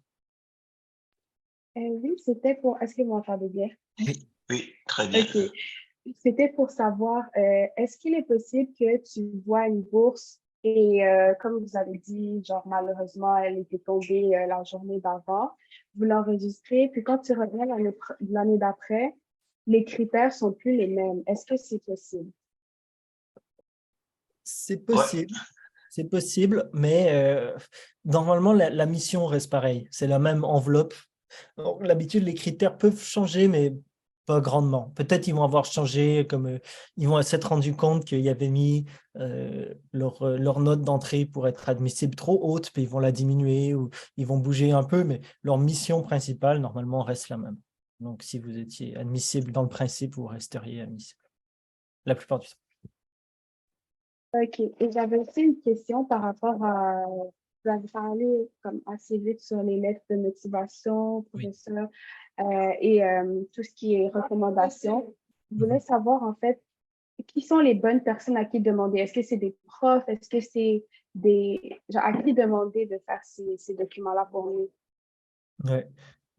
Oui, c'était pour... Est-ce que vous m'entendez bien? Oui. Oui, très bien. OK. C'était pour savoir, est-ce qu'il est possible que tu vois une bourse et, comme vous avez dit, genre, malheureusement, elle était tombée la journée d'avant, vous l'enregistrez, puis quand tu reviens l'année d'après, les critères sont plus les mêmes. Est-ce que c'est possible? C'est Ouais, possible. C'est possible, mais normalement, la mission reste pareille. C'est la même enveloppe. Donc, l'habitude, les critères peuvent changer, mais pas grandement. Peut-être ils vont avoir changé, comme ils vont s'être rendus compte qu'ils avaient mis leur note d'entrée pour être admissible trop haute, puis ils vont la diminuer ou ils vont bouger un peu, mais leur mission principale, normalement, reste la même. Donc, si vous étiez admissible dans le principe, vous resteriez admissible la plupart du temps. OK. Et j'avais aussi une question par rapport à, vous avez parlé comme assez vite sur les lettres de motivation, Oui. professeur, et tout ce qui est recommandations. Je voulais Mhm. savoir en fait, qui sont les bonnes personnes à qui demander? Est-ce que c'est des profs? Est-ce que c'est des... Genre, à qui demander de faire ces documents-là pour nous? Ouais,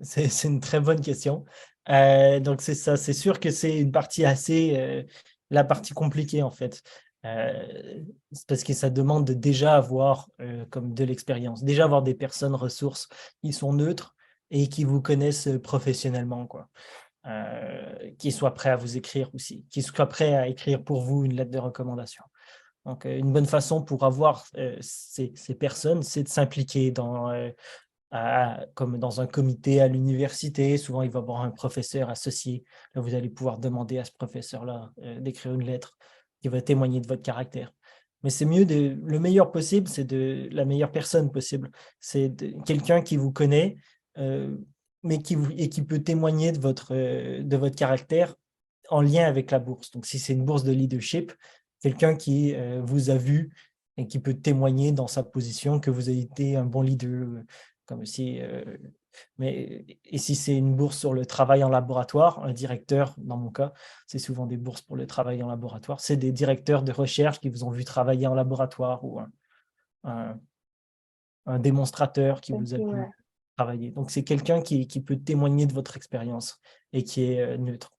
c'est une très bonne question. Donc, c'est ça, c'est sûr que c'est une partie assez, la partie compliquée en fait. C'est parce que ça demande de déjà avoir comme de l'expérience, déjà avoir des personnes ressources qui sont neutres et qui vous connaissent professionnellement, quoi. Qui soient prêts à vous écrire aussi, qui soient prêts à écrire pour vous une lettre de recommandation. Donc, une bonne façon pour avoir ces personnes, c'est de s'impliquer dans comme dans un comité à l'université. Souvent, il va y avoir un professeur associé. Là, vous allez pouvoir demander à ce professeur-là d'écrire une lettre qui va témoigner de votre caractère. Mais c'est mieux le meilleur possible, c'est de la meilleure personne possible. C'est quelqu'un qui vous connaît, euh, mais qui peut témoigner de votre caractère en lien avec la bourse. Donc, si c'est une bourse de leadership, quelqu'un qui vous a vu et qui peut témoigner dans sa position que vous avez été un bon leader, comme si, et si c'est une bourse sur le travail en laboratoire, un directeur, dans mon cas, c'est souvent des bourses pour le travail en laboratoire, c'est des directeurs de recherche qui vous ont vu travailler en laboratoire ou un, un démonstrateur qui OK, vous a vu ouais. travailler. Donc, c'est quelqu'un qui peut témoigner de votre expérience et qui est neutre.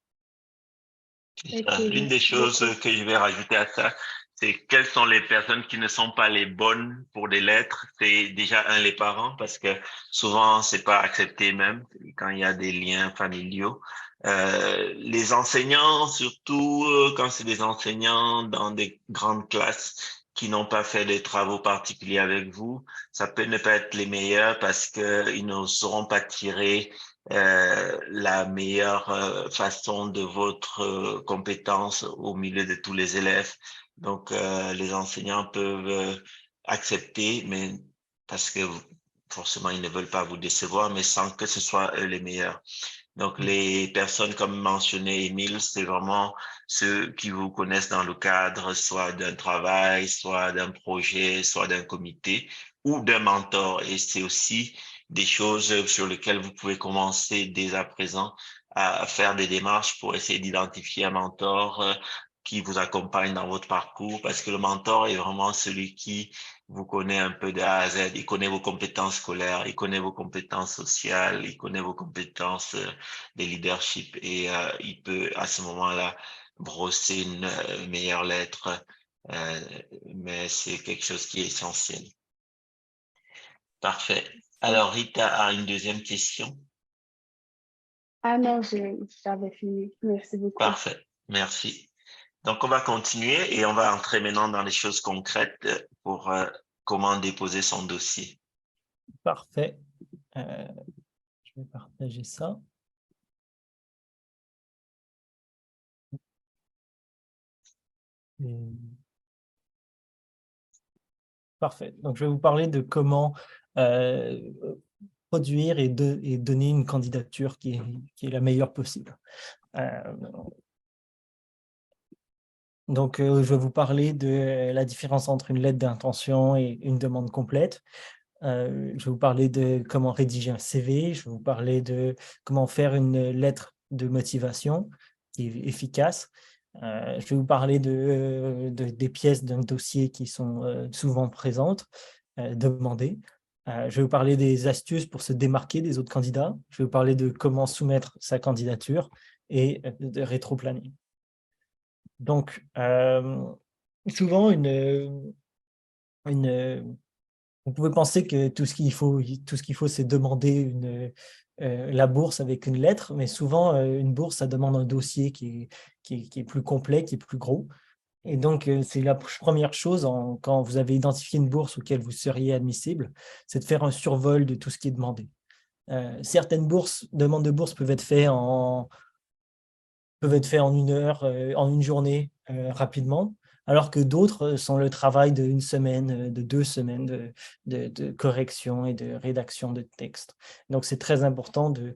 c'est OK, ça. L'une des merci choses beaucoup. que je vais rajouter à ça, c'est quelles sont les personnes qui ne sont pas les bonnes pour des lettres. C'est déjà les parents, parce que souvent c'est pas accepté même quand il y a des liens familiaux. Les enseignants, surtout quand c'est des enseignants dans des grandes classes qui n'ont pas fait des travaux particuliers avec vous, ça peut ne pas être les meilleurs parce que ils ne sauront pas tirer la meilleure façon de votre compétence au milieu de tous les élèves. Donc, les enseignants peuvent accepter, mais parce que forcément, ils ne veulent pas vous décevoir, mais sans que ce soit eux les meilleurs. Donc, les personnes, comme mentionné Émile, c'est vraiment ceux qui vous connaissent dans le cadre soit d'un travail, soit d'un projet, soit d'un comité ou d'un mentor. Et c'est aussi des choses sur lesquelles vous pouvez commencer dès à présent à faire des démarches pour essayer d'identifier un mentor qui vous accompagne dans votre parcours, parce que le mentor est vraiment celui qui vous connaît un peu de A à Z. Il connaît vos compétences scolaires, il connaît vos compétences sociales, il connaît vos compétences de leadership et il peut à ce moment-là brosser une meilleure lettre, euh, mais c'est quelque chose qui est essentiel. Parfait. Alors, Rita a une deuxième question. Ah non, j'avais fini. Merci beaucoup. Parfait. Merci. Donc, on va continuer et on va entrer maintenant dans les choses concrètes pour comment déposer son dossier. Parfait. Je vais partager ça. Parfait. Donc, je vais vous parler de comment euh, produire et donner une candidature qui est la meilleure possible. Euh, donc, je vais vous parler de la différence entre une lettre d'intention et une demande complète. Je vais vous parler de comment rédiger un CV. Je vais vous parler de comment faire une lettre de motivation qui est efficace. Je vais vous parler des pièces d'un dossier qui sont souvent présentes, demandées. Je vais vous parler des astuces pour se démarquer des autres candidats. Je vais vous parler de comment soumettre sa candidature et de rétro-planning. Donc, souvent, vous pouvez penser que tout ce qu'il faut, c'est demander la bourse avec une lettre, mais souvent, une bourse, ça demande un dossier qui est plus complet, qui est plus gros. Et donc, c'est la première chose quand vous avez identifié une bourse auquel vous seriez admissible, c'est de faire un survol de tout ce qui est demandé. Certaines demandes de bourse peuvent être faites en 1 heure, en une journée, rapidement, alors que d'autres sont le travail d'une semaine, de 2 semaines de correction et de rédaction de texte. Donc, c'est très important de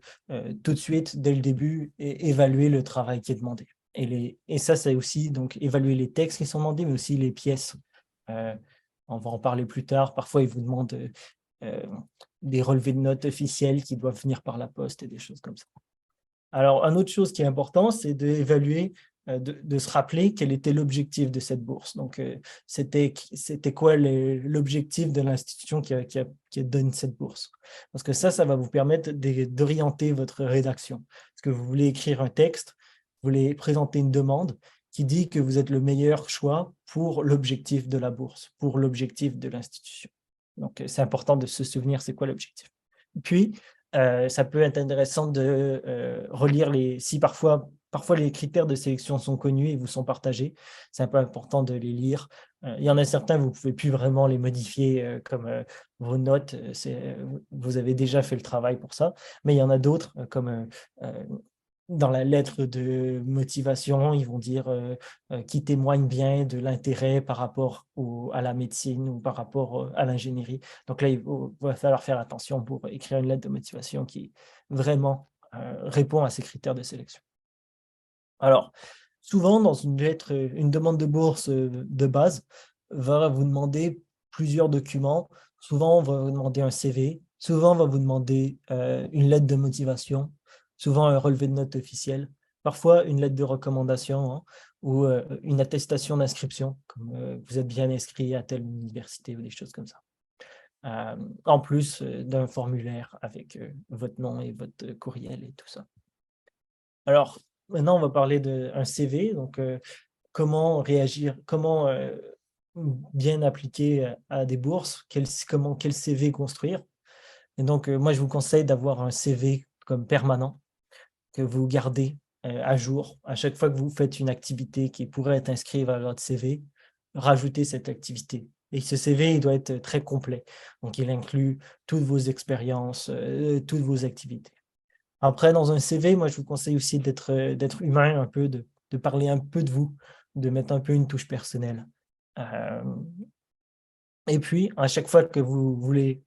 tout de suite, dès le début, évaluer le travail qui est demandé. Et ça, c'est aussi donc évaluer les textes qui sont demandés, mais aussi les pièces. On va en parler plus tard. Parfois, ils vous demandent des relevés de notes officiels qui doivent venir par la poste et des choses comme ça. Alors, une autre chose qui est importante, c'est d'évaluer, de se rappeler quel était l'objectif de cette bourse. Donc, c'était quoi l'objectif de l'institution qui a donné cette bourse. Parce que ça va vous permettre d'orienter votre rédaction. Parce que vous voulez écrire un texte, vous voulez présenter une demande qui dit que vous êtes le meilleur choix pour l'objectif de la bourse, pour l'objectif de l'institution. Donc, c'est important de se souvenir c'est quoi l'objectif. Puis, ça peut être intéressant de relire si parfois les critères de sélection sont connus et vous sont partagés, c'est un peu important de les lire. Il y en a certains, vous ne pouvez plus vraiment les modifier comme vos notes, vous avez déjà fait le travail pour ça, mais il y en a d'autres comme dans la lettre de motivation, ils vont dire qui témoigne bien de l'intérêt par rapport à la médecine ou par rapport à l'ingénierie. Donc là, va falloir faire attention pour écrire une lettre de motivation qui vraiment répond à ces critères de sélection. Alors, souvent, dans une demande de bourse de base va vous demander plusieurs documents. Souvent, on va vous demander un CV. Souvent, on va vous demander une lettre de motivation. Souvent, un relevé de notes officiel. Parfois, une lettre de recommandation ou une attestation d'inscription, comme vous êtes bien inscrit à telle université ou des choses comme ça. En plus d'un formulaire avec votre nom et votre courriel et tout ça. Alors, maintenant, on va parler d'un CV. Donc, comment réagir, comment bien appliquer à des bourses, quel CV construire. Et donc, moi, je vous conseille d'avoir un CV comme permanent, que vous gardez à jour. À chaque fois que vous faites une activité qui pourrait être inscrite à votre CV, rajoutez cette activité. Et ce CV, il doit être très complet. Donc, il inclut toutes vos expériences, toutes vos activités. Après, dans un CV, moi, je vous conseille aussi d'être humain un peu, de parler un peu de vous, de mettre un peu une touche personnelle. Et puis, à chaque fois que vous voulez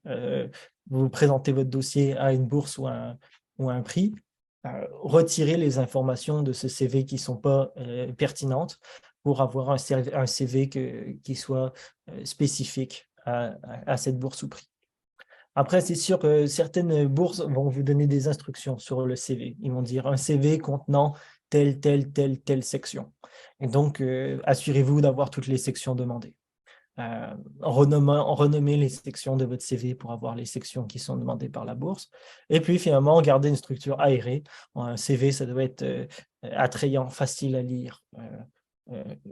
vous présenter votre dossier à une bourse ou à un prix, retirez les informations de ce CV qui ne sont pas pertinentes pour avoir un CV qui soit spécifique à cette bourse ou prix. Après, c'est sûr que certaines bourses vont vous donner des instructions sur le CV. Ils vont dire un CV contenant telle section. Et donc, assurez-vous d'avoir toutes les sections demandées. Renommez les sections de votre CV pour avoir les sections qui sont demandées par la bourse. Et puis, finalement, gardez une structure aérée. Un CV, ça doit être attrayant, facile à lire,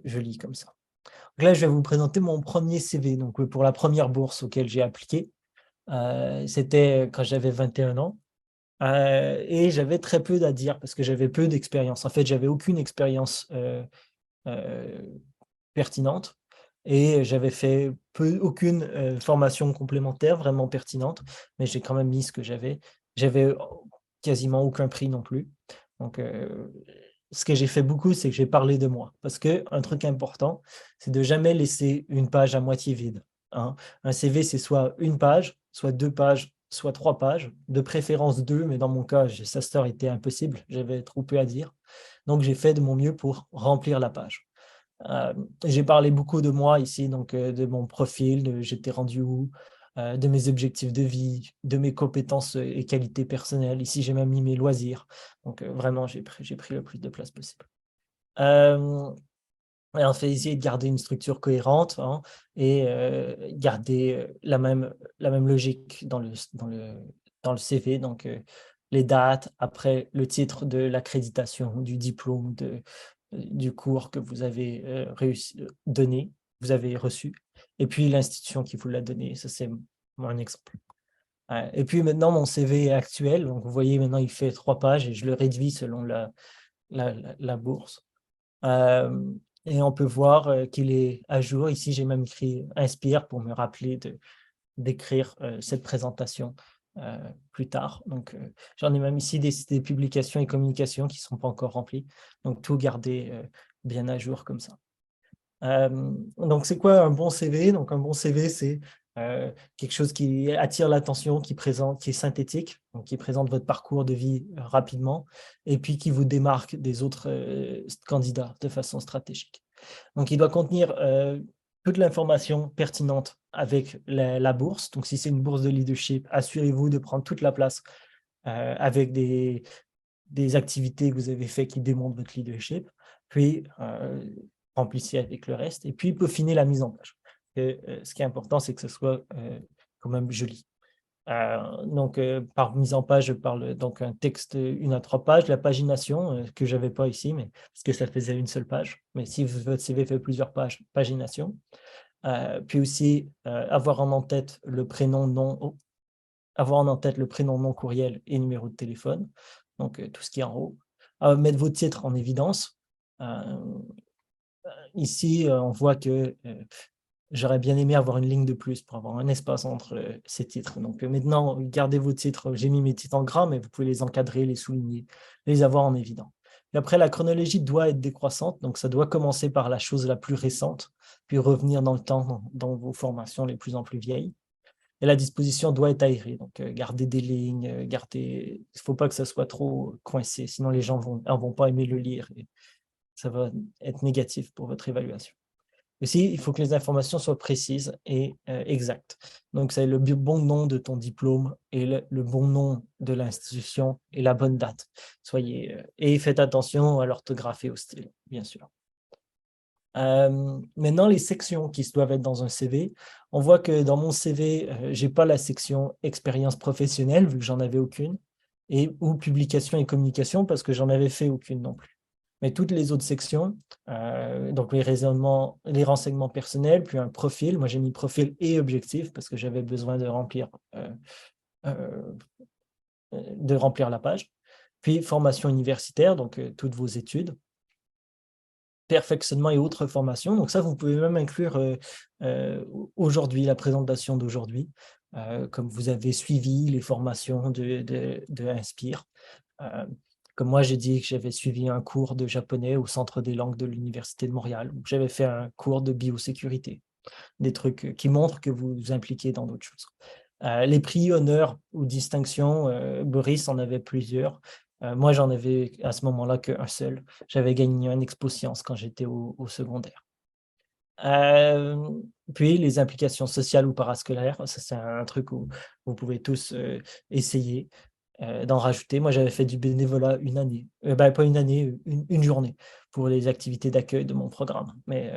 joli comme ça. Donc là, je vais vous présenter mon premier CV, donc pour la première bourse auquel j'ai appliqué. C'était quand j'avais 21 ans et j'avais très peu à dire parce que j'avais peu d'expérience. En fait, j'avais aucune expérience pertinente et j'avais fait aucune formation complémentaire vraiment pertinente, mais j'ai quand même mis ce que j'avais. J'avais quasiment aucun prix non plus. Donc, ce que j'ai fait beaucoup, c'est que j'ai parlé de moi. Parce qu'un truc important, c'est de jamais laisser une page à moitié vide. Hein. Un CV, c'est soit une page, soit 2 pages, soit 3 pages, de préférence 2, mais dans mon cas, ça aurait été impossible, j'avais trop peu à dire. Donc, j'ai fait de mon mieux pour remplir la page. J'ai parlé beaucoup de moi ici, donc de mon profil, de j'étais rendu où, de mes objectifs de vie, de mes compétences et qualités personnelles. Ici, j'ai même mis mes loisirs. Donc, vraiment, j'ai pris le plus de place possible. Et on fait essayer de garder une structure cohérente et garder la même la même logique dans le CV. Donc, les dates, après le titre de l'accréditation, du diplôme, du cours que vous avez donné, vous avez reçu, et puis l'institution qui vous l'a donné. Ça, c'est un exemple. Et puis maintenant, mon CV est actuel. Donc, vous voyez, maintenant, il fait 3 pages et je le réduis selon la bourse. Et on peut voir qu'il est à jour. Ici, j'ai même écrit Inspire pour me rappeler d'écrire cette présentation plus tard. Donc, j'en ai même ici des publications et communications qui ne sont pas encore remplies. Donc, tout garder bien à jour comme ça. Donc, c'est quoi un bon CV? Donc, un bon CV, c'est quelque chose qui attire l'attention, qui est synthétique, donc qui présente votre parcours de vie rapidement, et puis qui vous démarque des autres candidats de façon stratégique. Donc, il doit contenir toute l'information pertinente avec la bourse. Donc, si c'est une bourse de leadership, assurez-vous de prendre toute la place avec des activités que vous avez faites qui démontrent votre leadership. Puis, remplissez avec le reste. Et puis, peaufinez la mise en page. Ce qui est important, c'est que ce soit quand même joli. Donc, par mise en page, je parle donc un texte 1 à 3 pages, la pagination que je n'avais pas ici, mais parce que ça faisait une seule page. Mais si votre CV fait plusieurs pages, pagination. Puis aussi, avoir en tête le prénom, nom, courriel et numéro de téléphone. Donc, tout ce qui est en haut. Mettre vos titres en évidence. Ici, on voit que j'aurais bien aimé avoir une ligne de plus pour avoir un espace entre ces titres. Donc maintenant, gardez vos titres. J'ai mis mes titres en gras, mais vous pouvez les encadrer, les souligner, les avoir en évident. Et après, la chronologie doit être décroissante. Donc, ça doit commencer par la chose la plus récente, puis revenir dans le temps, dans vos formations les plus en plus vieilles. Et la disposition doit être aérée. Donc, gardez des lignes, il ne faut pas que ça soit trop coincé, sinon les gens ne vont pas aimer le lire et ça va être négatif pour votre évaluation. Aussi, il faut que les informations soient précises et exactes. Donc, c'est le bon nom de ton diplôme et le bon nom de l'institution et la bonne date. Et faites attention à l'orthographe et au style, bien sûr. Maintenant, les sections qui doivent être dans un CV. On voit que dans mon CV, je n'ai pas la section expérience professionnelle, vu que j'en avais aucune, ou publication et communication, parce que j'en avais fait aucune non plus. Mais toutes les autres sections, donc les renseignements personnels, puis un profil. Moi, j'ai mis profil et objectif parce que j'avais besoin de remplir la page. Puis formation universitaire, donc toutes vos études. Perfectionnement et autres formations. Donc ça, vous pouvez même inclure aujourd'hui, la présentation d'aujourd'hui, comme vous avez suivi les formations de Inspire. Comme moi, j'ai dit que j'avais suivi un cours de japonais au Centre des langues de l'Université de Montréal, où j'avais fait un cours de biosécurité, des trucs qui montrent que vous vous impliquez dans d'autres choses. Les prix, honneurs ou distinctions, Boris en avait plusieurs. Moi, j'en avais à ce moment-là qu'un seul. J'avais gagné un Expo Science quand j'étais au secondaire. Puis, les implications sociales ou parascolaires, ça c'est un truc où vous pouvez tous essayer d'en rajouter. Moi, j'avais fait du bénévolat une année, pas une année, une journée pour les activités d'accueil de mon programme. Mais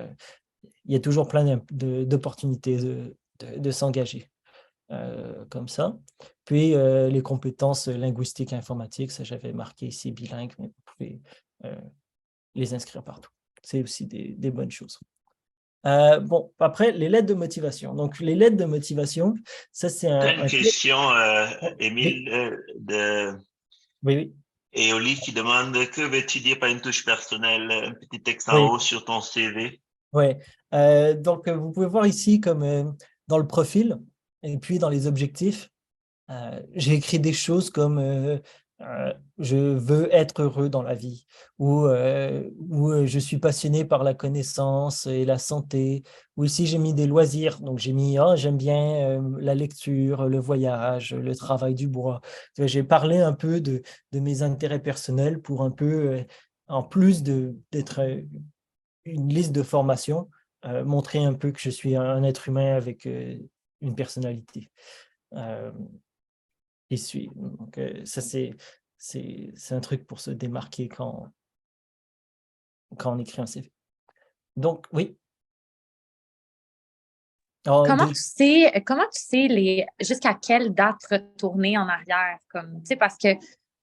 il y a toujours plein d'opportunités de s'engager comme ça. Puis, les compétences linguistiques et informatiques, ça j'avais marqué ici bilingue, mais vous pouvez les inscrire partout. C'est aussi des bonnes choses. Bon, après, les lettres de motivation. Donc, les lettres de motivation, ça, c'est Une question, Émile, oui. Et Olive qui demande que veux-tu dire par une touche personnelle, un petit texte Oui. en haut sur ton CV. Oui. Donc, vous pouvez voir ici, comme dans le profil, et puis dans les objectifs, j'ai écrit des choses comme je veux être heureux dans la vie, ou je suis passionné par la connaissance et la santé, ou ici j'ai mis des loisirs, donc j'ai mis j'aime bien la lecture, le voyage, le travail du bois. J'ai parlé un peu de mes intérêts personnels pour un peu, en plus d'être une liste de formation, montrer un peu que je suis un être humain avec une personnalité. Donc, ça, c'est un truc pour se démarquer quand on écrit un CV. Donc, oui. Alors, Comment tu sais jusqu'à quelle date retourner en arrière? Comme, tu sais, parce que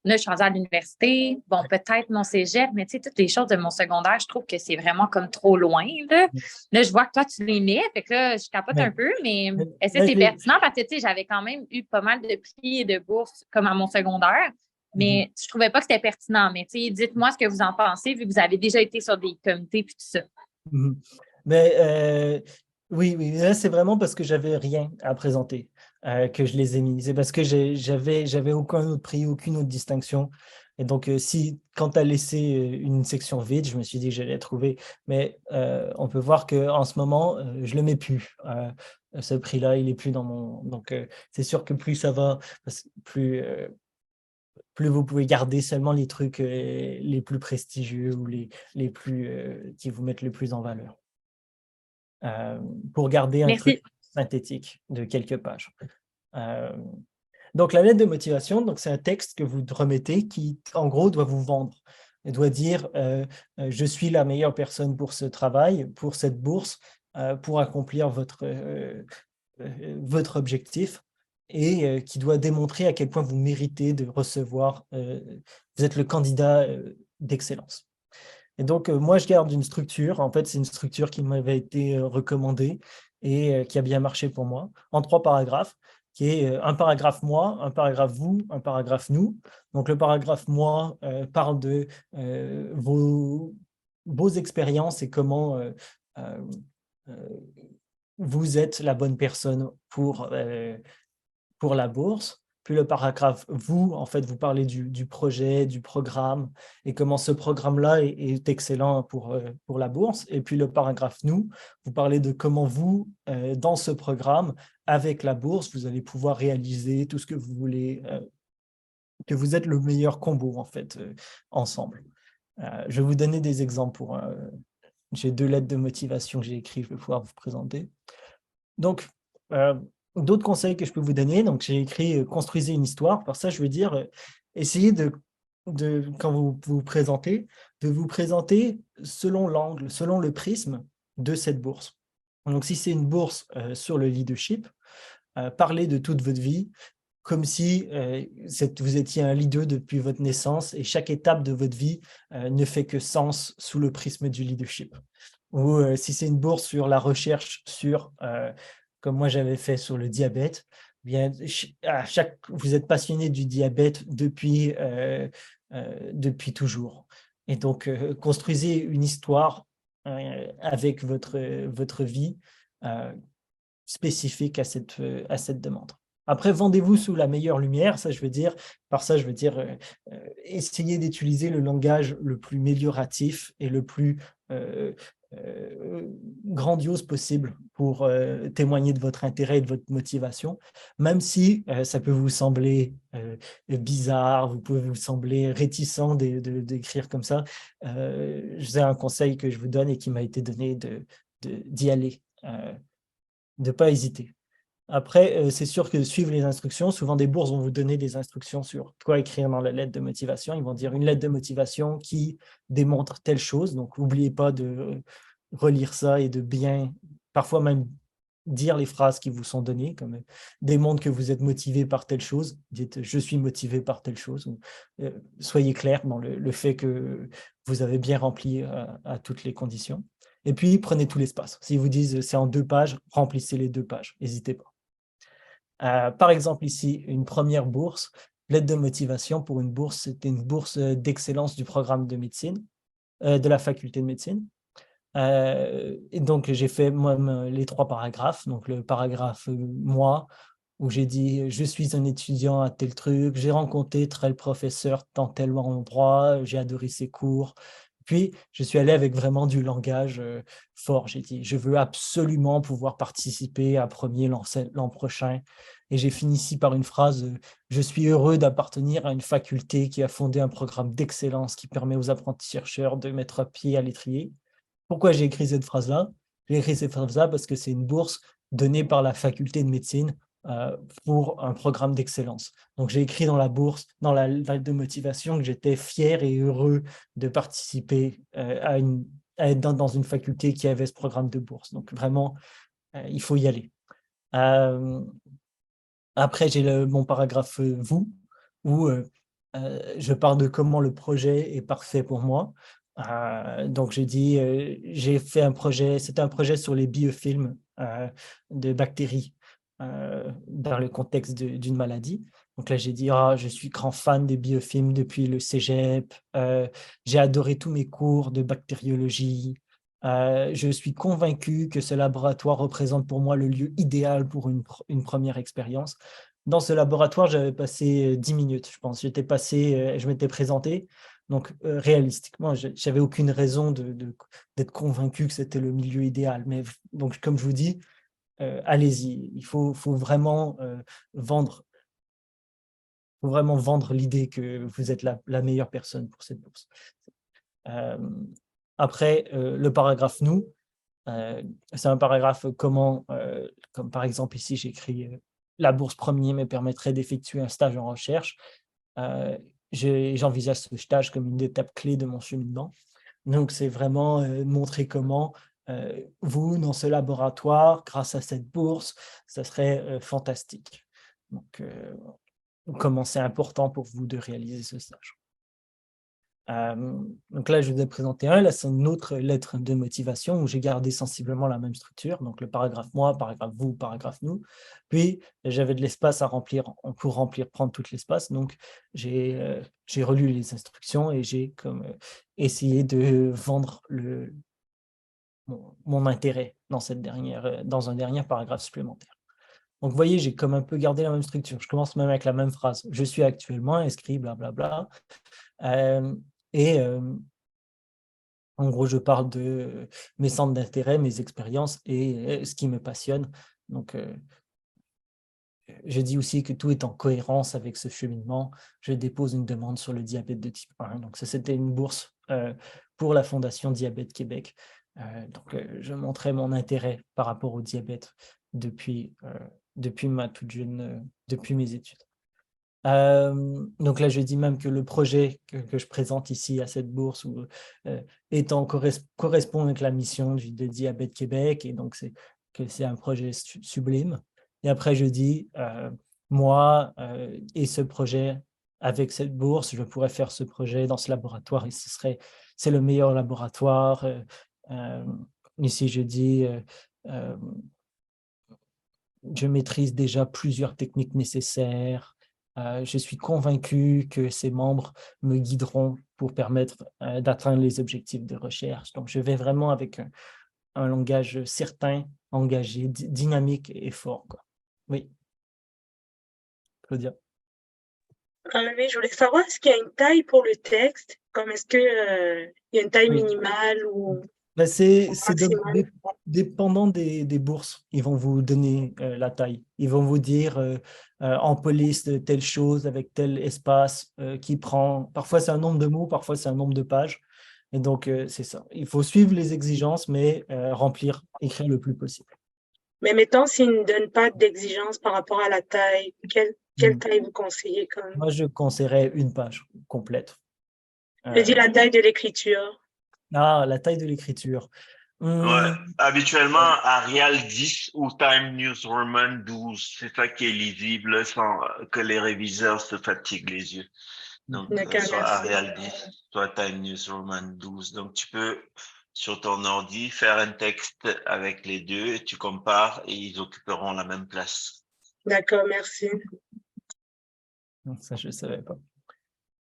là, je suis rendue à l'université, bon, peut-être mon cégep, mais tu sais, toutes les choses de mon secondaire, je trouve que c'est vraiment comme trop loin, là. Là, je vois que toi, tu les mets, fait que là, je capote un peu, mais est-ce que moi, c'est pertinent? Parce que, tu sais, j'avais quand même eu pas mal de prix et de bourses comme à mon secondaire, mais je trouvais pas que c'était pertinent. Mais, tu sais, dites-moi ce que vous en pensez, vu que vous avez déjà été sur des comités puis tout ça. Mais oui, là, c'est vraiment parce que j'avais rien à présenter que je les ai mis. C'est parce que j'avais aucun autre prix, aucune autre distinction. Et donc, quand tu as laissé une section vide, je me suis dit que j'allais trouver. Mais on peut voir qu'en ce moment, je le mets plus. Ce prix-là, il est plus dans mon. Donc, c'est sûr que plus ça va, plus vous pouvez garder seulement les trucs les plus prestigieux ou les plus qui vous mettent le plus en valeur. Pour garder un truc synthétique de quelques pages. Donc, la lettre de motivation, donc c'est un texte que vous remettez qui, en gros, doit vous vendre. Il doit dire je suis la meilleure personne pour ce travail, pour cette bourse, pour accomplir votre objectif, et qui doit démontrer à quel point vous méritez de recevoir, vous êtes le candidat d'excellence. Et donc, moi, je garde une structure. En fait, c'est une structure qui m'avait été recommandée et qui a bien marché pour moi, en 3 paragraphes, qui est un paragraphe moi, un paragraphe vous, un paragraphe nous. Donc, le paragraphe moi parle de vos expériences et comment vous êtes la bonne personne pour la bourse. Puis le paragraphe vous, en fait, vous parlez du projet, du programme et comment ce programme-là est excellent pour la bourse. Et puis le paragraphe nous, vous parlez de comment vous, dans ce programme, avec la bourse, vous allez pouvoir réaliser tout ce que vous voulez, que vous êtes le meilleur combo, en fait, ensemble. Je vais vous donner des exemples j'ai 2 lettres de motivation que j'ai écrites, je vais pouvoir vous présenter. Donc, d'autres conseils que je peux vous donner, donc j'ai écrit construisez une histoire. Par ça, je veux dire essayez quand vous vous présentez, de vous présenter selon l'angle, selon le prisme de cette bourse. Donc, si c'est une bourse sur le leadership, parlez de toute votre vie comme si vous étiez un leader depuis votre naissance et chaque étape de votre vie ne fait que sens sous le prisme du leadership. Ou si c'est une bourse sur la recherche comme moi j'avais fait sur le diabète, bien, vous êtes passionné du diabète depuis toujours. Et donc, construisez une histoire avec votre vie spécifique à cette demande. Après, vendez-vous sous la meilleure lumière, par ça je veux dire essayez d'utiliser le langage le plus mélioratif et le plus grandiose possible pour témoigner de votre intérêt et de votre motivation, même si ça peut vous sembler bizarre, vous pouvez vous sembler réticent d'écrire comme ça. C'est un conseil que je vous donne et qui m'a été donné d'y aller, de ne pas hésiter. Après, c'est sûr que suivre les instructions, souvent des bourses vont vous donner des instructions sur quoi écrire dans la lettre de motivation. Ils vont dire une lettre de motivation qui démontre telle chose. Donc, n'oubliez pas de relire ça et de bien, parfois même dire les phrases qui vous sont données, comme démontre que vous êtes motivé par telle chose. Dites je suis motivé par telle chose. Ou, soyez clair dans le fait que vous avez bien rempli à toutes les conditions. Et puis, prenez tout l'espace. S'ils vous disent c'est en 2 pages, remplissez les 2 pages. N'hésitez pas. Par exemple, ici, une première bourse, lettre de motivation pour une bourse, c'était une bourse d'excellence du programme de médecine, de la faculté de médecine. Et donc, j'ai fait moi les 3 paragraphes. Donc, le paragraphe moi, où j'ai dit je suis un étudiant à tel truc, j'ai rencontré tel professeur dans tel endroit, j'ai adoré ses cours. Puis, je suis allé avec vraiment du langage fort. J'ai dit, je veux absolument pouvoir participer à premier l'an prochain. Et j'ai fini ici par une phrase, je suis heureux d'appartenir à une faculté qui a fondé un programme d'excellence qui permet aux apprentis chercheurs de mettre pied à l'étrier. Pourquoi j'ai écrit cette phrase-là? J'ai écrit cette phrase-là parce que c'est une bourse donnée par la faculté de médecine pour un programme d'excellence. Donc, j'ai écrit dans la bourse, dans la lettre de motivation, que j'étais fier et heureux de participer à être dans une faculté qui avait ce programme de bourse. Donc, vraiment, il faut y aller. Après, j'ai mon paragraphe « vous » où je parle de comment le projet est parfait pour moi. Donc, je dis, j'ai fait un projet, c'était un projet sur les biofilms de bactéries dans le contexte d'une maladie. Donc là, j'ai dit, je suis grand fan des biofilms depuis le cégep, j'ai adoré tous mes cours de bactériologie. Je suis convaincu que ce laboratoire représente pour moi le lieu idéal pour une première expérience. Dans ce laboratoire, j'avais passé 10 minutes, je pense. Je m'étais présenté. Donc, réalistiquement, j'avais aucune raison d'être convaincu que c'était le milieu idéal. Mais donc, comme je vous dis, allez-y. Il faut vraiment vendre l'idée que vous êtes la meilleure personne pour cette bourse. Après, le paragraphe « nous », c'est un paragraphe comme par exemple ici, j'écris la bourse premier me permettrait d'effectuer un stage en recherche. J'envisage ce stage comme une étape clé de mon cheminement. Donc, c'est vraiment montrer comment vous, dans ce laboratoire, grâce à cette bourse, ça serait fantastique. Donc, comment c'est important pour vous de réaliser ce stage. Donc là, je vous ai présenté un. Là, c'est une autre lettre de motivation où j'ai gardé sensiblement la même structure. Donc, le paragraphe « moi », paragraphe « vous », paragraphe « nous ». Puis, j'avais de l'espace à remplir pour prendre tout l'espace. Donc, j'ai relu les instructions et j'ai essayé de vendre mon intérêt dans un dernier paragraphe supplémentaire. Donc, vous voyez, j'ai comme un peu gardé la même structure. Je commence même avec la même phrase. « Je suis actuellement inscrit, blablabla. » Et en gros, je parle de mes centres d'intérêt, mes expériences et ce qui me passionne. Donc, je dis aussi que tout est en cohérence avec ce cheminement. Je dépose une demande sur le diabète de type 1. Donc, ça, c'était une bourse pour la Fondation Diabète Québec. Donc, je montrais mon intérêt par rapport au diabète depuis ma toute jeune, depuis mes études. Donc là, je dis même que le projet que je présente ici à cette bourse correspond avec la mission de Diabète Québec, et donc c'est un projet sublime. Et après, je dis, moi et ce projet, avec cette bourse, je pourrais faire ce projet dans ce laboratoire et c'est le meilleur laboratoire. Ici, je dis, je maîtrise déjà plusieurs techniques nécessaires. Je suis convaincu que ces membres me guideront pour permettre d'atteindre les objectifs de recherche. Donc, je vais vraiment avec un langage certain, engagé, dynamique et fort, quoi. Oui. Claudia. Oui, je voulais savoir, est-ce qu'il y a une taille pour le texte? Comme est-ce qu'il y a une taille minimale ou Ben, c'est maximale? dépendant des bourses. Ils vont vous donner la taille. Ils vont vous dire en police telle chose avec tel espace qui prend. Parfois, c'est un nombre de mots, parfois, c'est un nombre de pages. Et donc, c'est ça. Il faut suivre les exigences, mais écrire le plus possible. Mais mettons, s'ils ne donnent pas d'exigence par rapport à la taille, quelle taille vous conseillez quand même? Moi, je conseillerais une page complète. Je dis la taille de l'écriture. La taille de l'écriture. Ouais. Habituellement, Arial 10 ou Time News Roman 12, c'est ça qui est lisible sans que les réviseurs se fatiguent les yeux. Donc, soit Arial 10, soit Time News Roman 12. Donc, tu peux, sur ton ordi, faire un texte avec les deux et tu compares et ils occuperont la même place. D'accord, merci. Ça, je ne savais pas.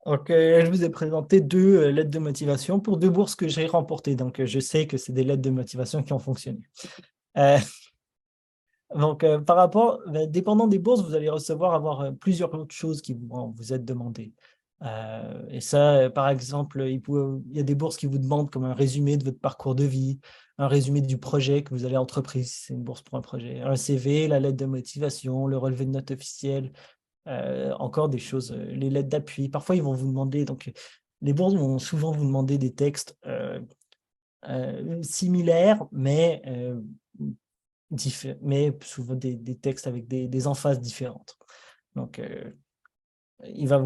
Donc, je vous ai présenté deux lettres de motivation pour deux bourses que j'ai remportées. Donc, je sais que c'est des lettres de motivation qui ont fonctionné. Donc, dépendant des bourses, vous allez avoir plusieurs autres choses qui vont vous être demandées. Et ça, par exemple, il y a des bourses qui vous demandent comme un résumé de votre parcours de vie, un résumé du projet que vous allez entreprendre, si c'est une bourse pour un projet, un CV, la lettre de motivation, le relevé de notes officielle, encore des choses, les lettres d'appui. Parfois, ils vont vous demander, donc les bourses vont souvent vous demander des textes similaires, mais souvent des textes avec des emphases différentes. Donc, il va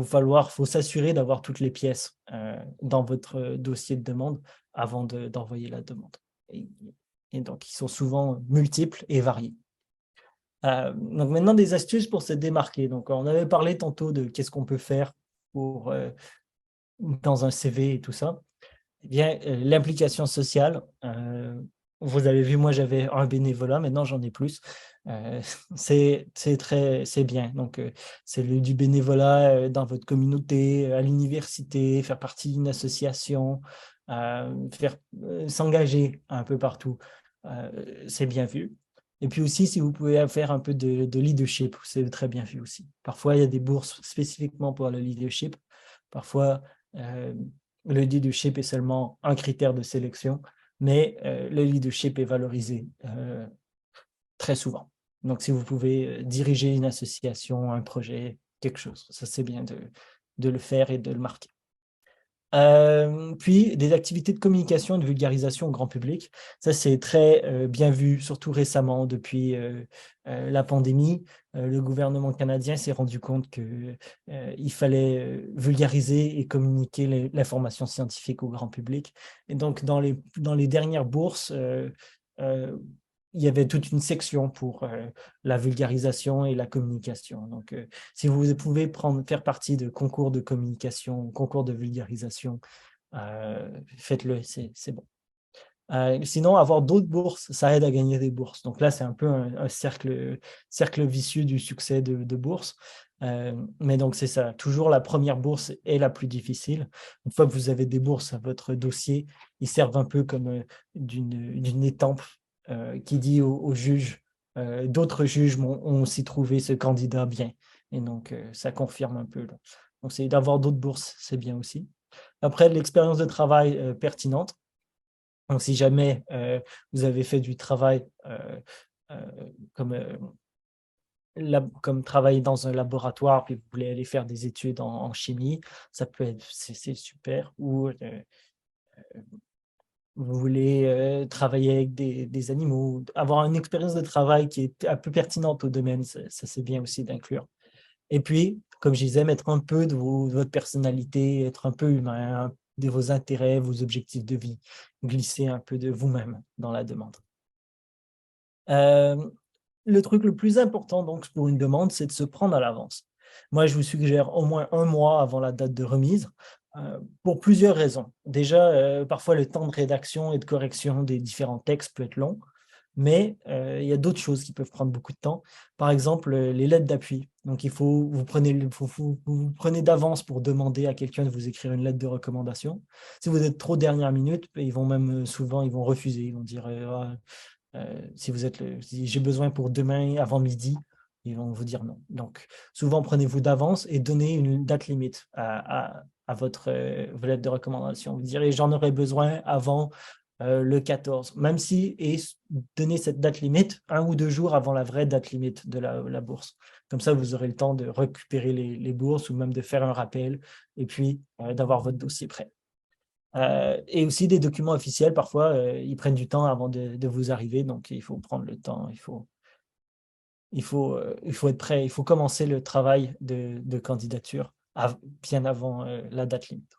faut s'assurer d'avoir toutes les pièces dans votre dossier de demande avant d'envoyer la demande. Et donc, ils sont souvent multiples et variés. Donc maintenant, des astuces pour se démarquer. Donc, on avait parlé tantôt de qu'est-ce qu'on peut faire pour, dans un CV et tout ça. Eh bien, l'implication sociale, vous avez vu, moi j'avais un bénévolat, maintenant j'en ai plus. C'est bien. Donc, c'est du bénévolat dans votre communauté, à l'université, faire partie d'une association, s'engager un peu partout. C'est bien vu. Et puis aussi, si vous pouvez faire un peu de leadership, c'est très bien vu aussi. Parfois, il y a des bourses spécifiquement pour le leadership. Parfois, le leadership est seulement un critère de sélection, mais le leadership est valorisé très souvent. Donc, si vous pouvez diriger une association, un projet, quelque chose, ça c'est bien de le faire et de le marquer. Puis, des activités de communication et de vulgarisation au grand public. Ça, c'est très bien vu, surtout récemment, depuis la pandémie. Le gouvernement canadien s'est rendu compte qu'il fallait vulgariser et communiquer l'information scientifique au grand public. Et donc, dans les dernières bourses, il y avait toute une section pour la vulgarisation et la communication. Donc, si vous pouvez faire partie de concours de communication, concours de vulgarisation, faites-le, c'est bon. Sinon, avoir d'autres bourses, ça aide à gagner des bourses. Donc là, c'est un peu un cercle vicieux du succès de bourses. Mais donc, c'est ça. Toujours la première bourse est la plus difficile. Une fois que vous avez des bourses à votre dossier, ils servent un peu comme d'une étampe qui dit aux juges, d'autres juges ont aussi trouvé ce candidat bien. Et donc, ça confirme un peu. Donc, c'est d'avoir d'autres bourses, c'est bien aussi. Après, l'expérience de travail pertinente. Donc, si jamais vous avez fait du travail comme travailler dans un laboratoire, puis vous voulez aller faire des études en chimie, ça peut être, c'est super. Ou vous voulez travailler avec des animaux, avoir une expérience de travail qui est un peu pertinente au domaine, ça c'est bien aussi d'inclure. Et puis, comme je disais, mettre un peu de votre personnalité, être un peu humain, de vos intérêts, vos objectifs de vie, glisser un peu de vous-même dans la demande. Le truc le plus important donc pour une demande, c'est de se prendre à l'avance. Moi, je vous suggère au moins 1 mois avant la date de remise, pour plusieurs raisons. Déjà, parfois le temps de rédaction et de correction des différents textes peut être long, mais il y a d'autres choses qui peuvent prendre beaucoup de temps. Par exemple, les lettres d'appui. Donc, vous prenez d'avance pour demander à quelqu'un de vous écrire une lettre de recommandation. Si vous êtes trop dernière minute, ils vont même souvent ils vont refuser. Ils vont dire si j'ai besoin pour demain avant midi, ils vont vous dire non. Donc, souvent, prenez-vous d'avance et donnez une date limite à vos lettres de recommandation. Vous direz, j'en aurai besoin avant le 14, même si, et donner cette date limite 1 ou 2 jours avant la vraie date limite de la bourse. Comme ça, vous aurez le temps de récupérer les bourses ou même de faire un rappel et puis d'avoir votre dossier prêt. Et aussi des documents officiels, parfois, ils prennent du temps avant de vous arriver, donc il faut prendre le temps, il faut être prêt, il faut commencer le travail de candidature bien avant la date limite.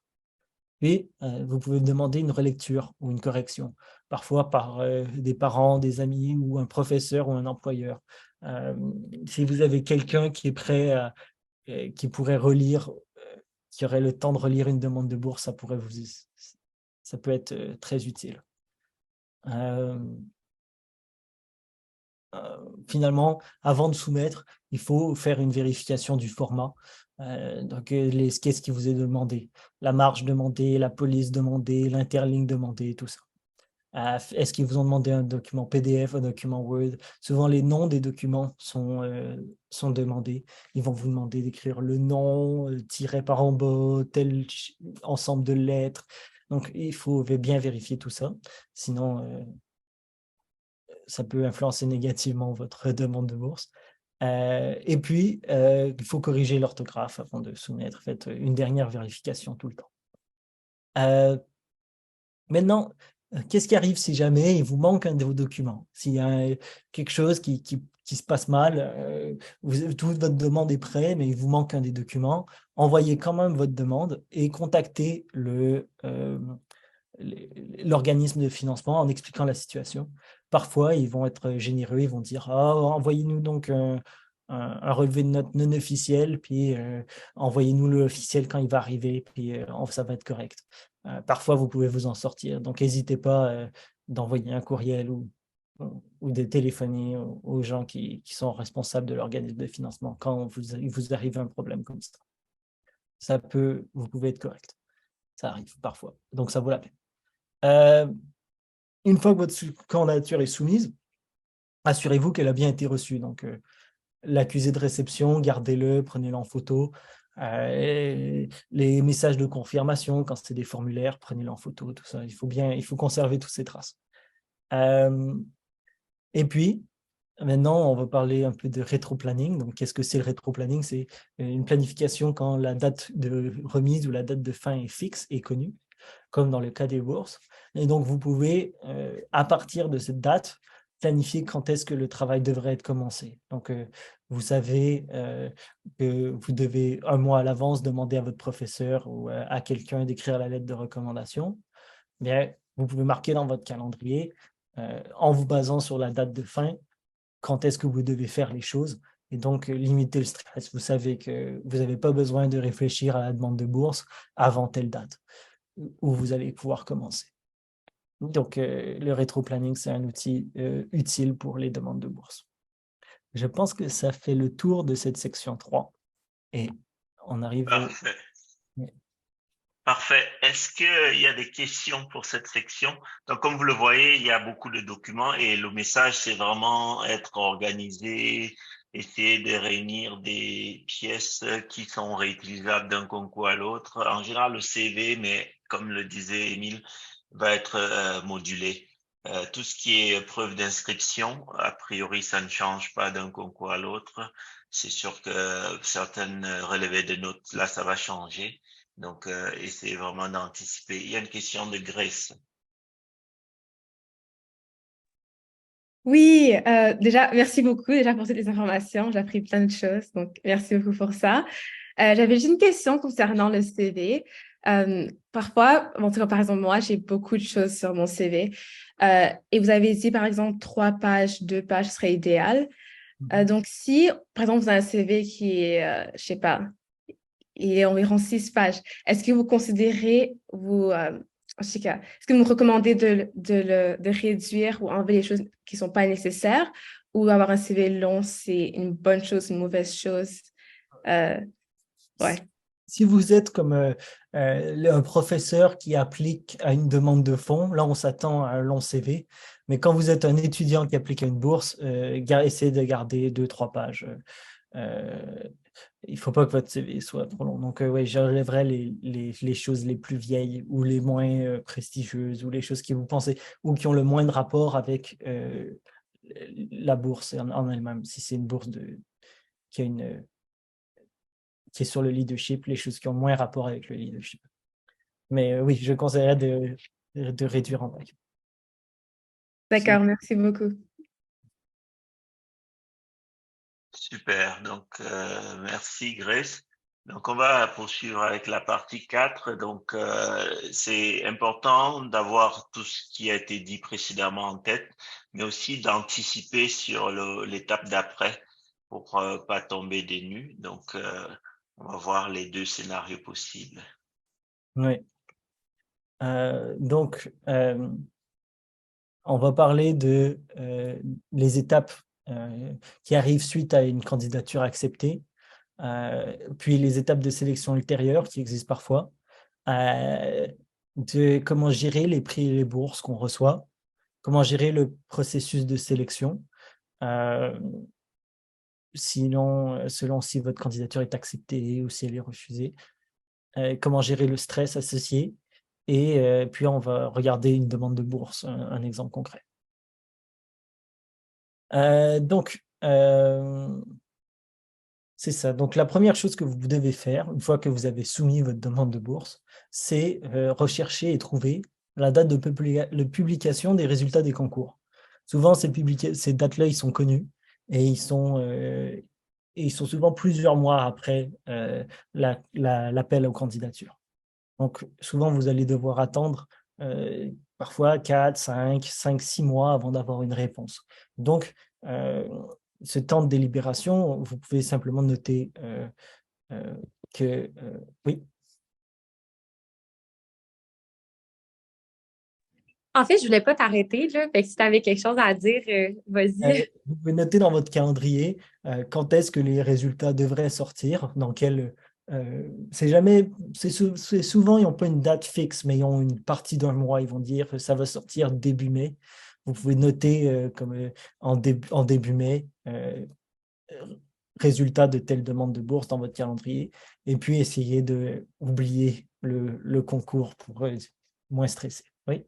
Puis, vous pouvez demander une relecture ou une correction, parfois par des parents, des amis ou un professeur ou un employeur. Si vous avez quelqu'un qui est prêt, qui pourrait relire, qui aurait le temps de relire une demande de bourse, ça peut être très utile. Finalement, avant de soumettre, il faut faire une vérification du format. Donc, qu'est-ce qui vous est demandé? La marge demandée, la police demandée, l'interligne demandée, tout ça. Est-ce qu'ils vous ont demandé un document PDF, un document Word? Souvent, les noms des documents sont demandés. Ils vont vous demander d'écrire le nom, tiré par en bas, tel ensemble de lettres. Donc, il faut bien vérifier tout ça. Sinon, ça peut influencer négativement votre demande de bourse. Et puis, il faut corriger l'orthographe avant de soumettre. Faites une dernière vérification tout le temps. Maintenant, qu'est-ce qui arrive si jamais il vous manque un de vos documents? S'il y a quelque chose qui se passe mal, toute votre demande est prête, mais il vous manque un des documents, envoyez quand même votre demande et contactez l'organisme de financement en expliquant la situation. Parfois, ils vont être généreux, ils vont dire envoyez-nous donc un relevé de notes non officiel, puis envoyez-nous le officiel quand il va arriver, puis ça va être correct. Parfois, vous pouvez vous en sortir. Donc, n'hésitez pas d'envoyer un courriel ou de téléphoner aux gens qui sont responsables de l'organisme de financement quand il vous arrive un problème comme ça. Vous pouvez être correct. Ça arrive parfois. Donc, ça vaut la peine. Une fois que votre candidature est soumise, assurez-vous qu'elle a bien été reçue. Donc, l'accusé de réception, gardez-le, prenez-le en photo. Les messages de confirmation, quand c'est des formulaires, prenez-le en photo, tout ça. Il faut conserver toutes ces traces. Et puis, maintenant, on va parler un peu de rétro-planning. Donc, qu'est-ce que c'est le rétro-planning? C'est une planification quand la date de remise ou la date de fin est fixe et connue, comme dans le cas des bourses. Et donc, vous pouvez, à partir de cette date, planifier quand est-ce que le travail devrait être commencé. Donc, vous savez que vous devez un mois à l'avance demander à votre professeur ou à quelqu'un d'écrire la lettre de recommandation. Bien, vous pouvez marquer dans votre calendrier, en vous basant sur la date de fin, quand est-ce que vous devez faire les choses et donc limiter le stress. Vous savez que vous n'avez pas besoin de réfléchir à la demande de bourse avant telle date où vous allez pouvoir commencer. Donc, le rétro-planning, c'est un outil utile pour les demandes de bourse. Je pense que ça fait le tour de cette section 3 et on arrive Parfait. Parfait. Est-ce qu'il y a des questions pour cette section? Donc, comme vous le voyez, il y a beaucoup de documents et le message, c'est vraiment être organisé, essayer de réunir des pièces qui sont réutilisables d'un concours à l'autre. En général, le CV, mais comme le disait Émile, va être modulé. Tout ce qui est preuve d'inscription, a priori, ça ne change pas d'un concours à l'autre. C'est sûr que certaines relevés de notes, là, ça va changer. Donc, essayez vraiment d'anticiper. Il y a une question de Grace. Oui, déjà, merci beaucoup déjà pour toutes les informations. J'ai appris plein de choses, donc merci beaucoup pour ça. J'avais juste une question concernant le CV. Parfois, en tout cas, par exemple, moi, j'ai beaucoup de choses sur mon CV. Et vous avez dit, par exemple, 3 pages, 2 pages serait idéal. Donc, si, par exemple, vous avez un CV qui est, je sais pas, il est environ 6 pages, est-ce que vous considérez, est-ce que vous me recommandez de réduire ou enlever les choses qui ne sont pas nécessaires ou avoir un CV long, c'est une bonne chose, une mauvaise chose? Ouais. Si vous êtes comme un professeur qui applique à une demande de fonds, là, on s'attend à un long CV. Mais quand vous êtes un étudiant qui applique à une bourse, essayez de garder 2-3 pages. Il ne faut pas que votre CV soit trop long. Donc, oui, j'enlèverais les choses les plus vieilles ou les moins prestigieuses ou les choses qui vous pensez ou qui ont le moins de rapport avec la bourse en elle-même. Si c'est une bourse qui est sur le leadership, les choses qui ont moins rapport avec le leadership. Mais oui, je conseillerais de réduire en taille. D'accord, merci beaucoup. Super. Donc, merci Grace. Donc, on va poursuivre avec la partie 4. Donc, c'est important d'avoir tout ce qui a été dit précédemment en tête, mais aussi d'anticiper sur l'étape d'après pour pas tomber des nues. Donc, on va voir les 2 scénarios possibles. Oui. Donc, on va parler de les étapes qui arrivent suite à une candidature acceptée, puis les étapes de sélection ultérieures qui existent parfois, de comment gérer les prix et les bourses qu'on reçoit, comment gérer le processus de sélection, selon si votre candidature est acceptée ou si elle est refusée, comment gérer le stress associé, et puis on va regarder une demande de bourse, un exemple concret. Donc, c'est ça. Donc, la première chose que vous devez faire, une fois que vous avez soumis votre demande de bourse, c'est rechercher et trouver la date de publication des résultats des concours. Souvent, ces dates-là, ils sont connus et ils sont souvent plusieurs mois après l'appel aux candidatures. Donc, souvent, vous allez devoir attendre parfois 4, 5, 6 mois avant d'avoir une réponse. Donc, ce temps de délibération, vous pouvez simplement noter que, oui. En fait, je voulais pas t'arrêter, là. Fait que si tu avais quelque chose à dire, vas-y. Vous pouvez noter dans votre calendrier quand est-ce que les résultats devraient sortir, dans quel. C'est souvent, ils n'ont pas une date fixe, mais ils ont une partie d'un mois. Ils vont dire que ça va sortir début mai. Vous pouvez noter en début mai, résultat de telle demande de bourse dans votre calendrier, et puis essayer d'oublier le concours pour moins stresser. Oui.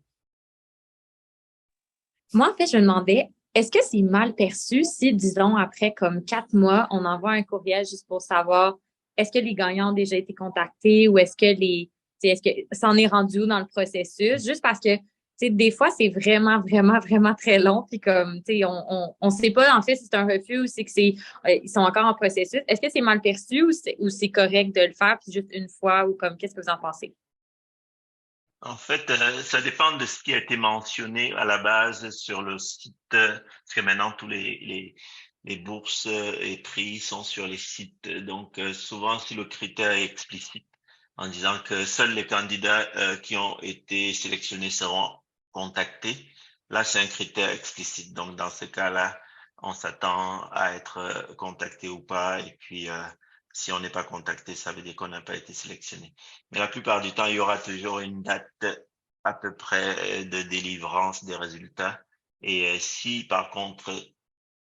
Moi, en fait, je me demandais, est-ce que c'est mal perçu si, disons, après comme 4 mois, on envoie un courriel juste pour savoir est-ce que les gagnants ont déjà été contactés ou est-ce que ça en est rendu où dans le processus? Juste parce que, tu sais, des fois, c'est vraiment, vraiment, vraiment très long. Puis comme, tu sais, on sait pas, en fait, si c'est un refus ou c'est que ils sont encore en processus. Est-ce que c'est mal perçu ou c'est correct de le faire puis juste une fois ou comme, qu'est-ce que vous en pensez? En fait, ça dépend de ce qui a été mentionné à la base sur le site, parce que maintenant tous les bourses et prix sont sur les sites. Donc, souvent, si le critère est explicite en disant que seuls les candidats qui ont été sélectionnés seront contactés, là, c'est un critère explicite. Donc, dans ce cas-là, on s'attend à être contacté ou pas. Et puis, si on n'est pas contacté, ça veut dire qu'on n'a pas été sélectionné. Mais la plupart du temps, il y aura toujours une date à peu près de délivrance des résultats. Et si par contre,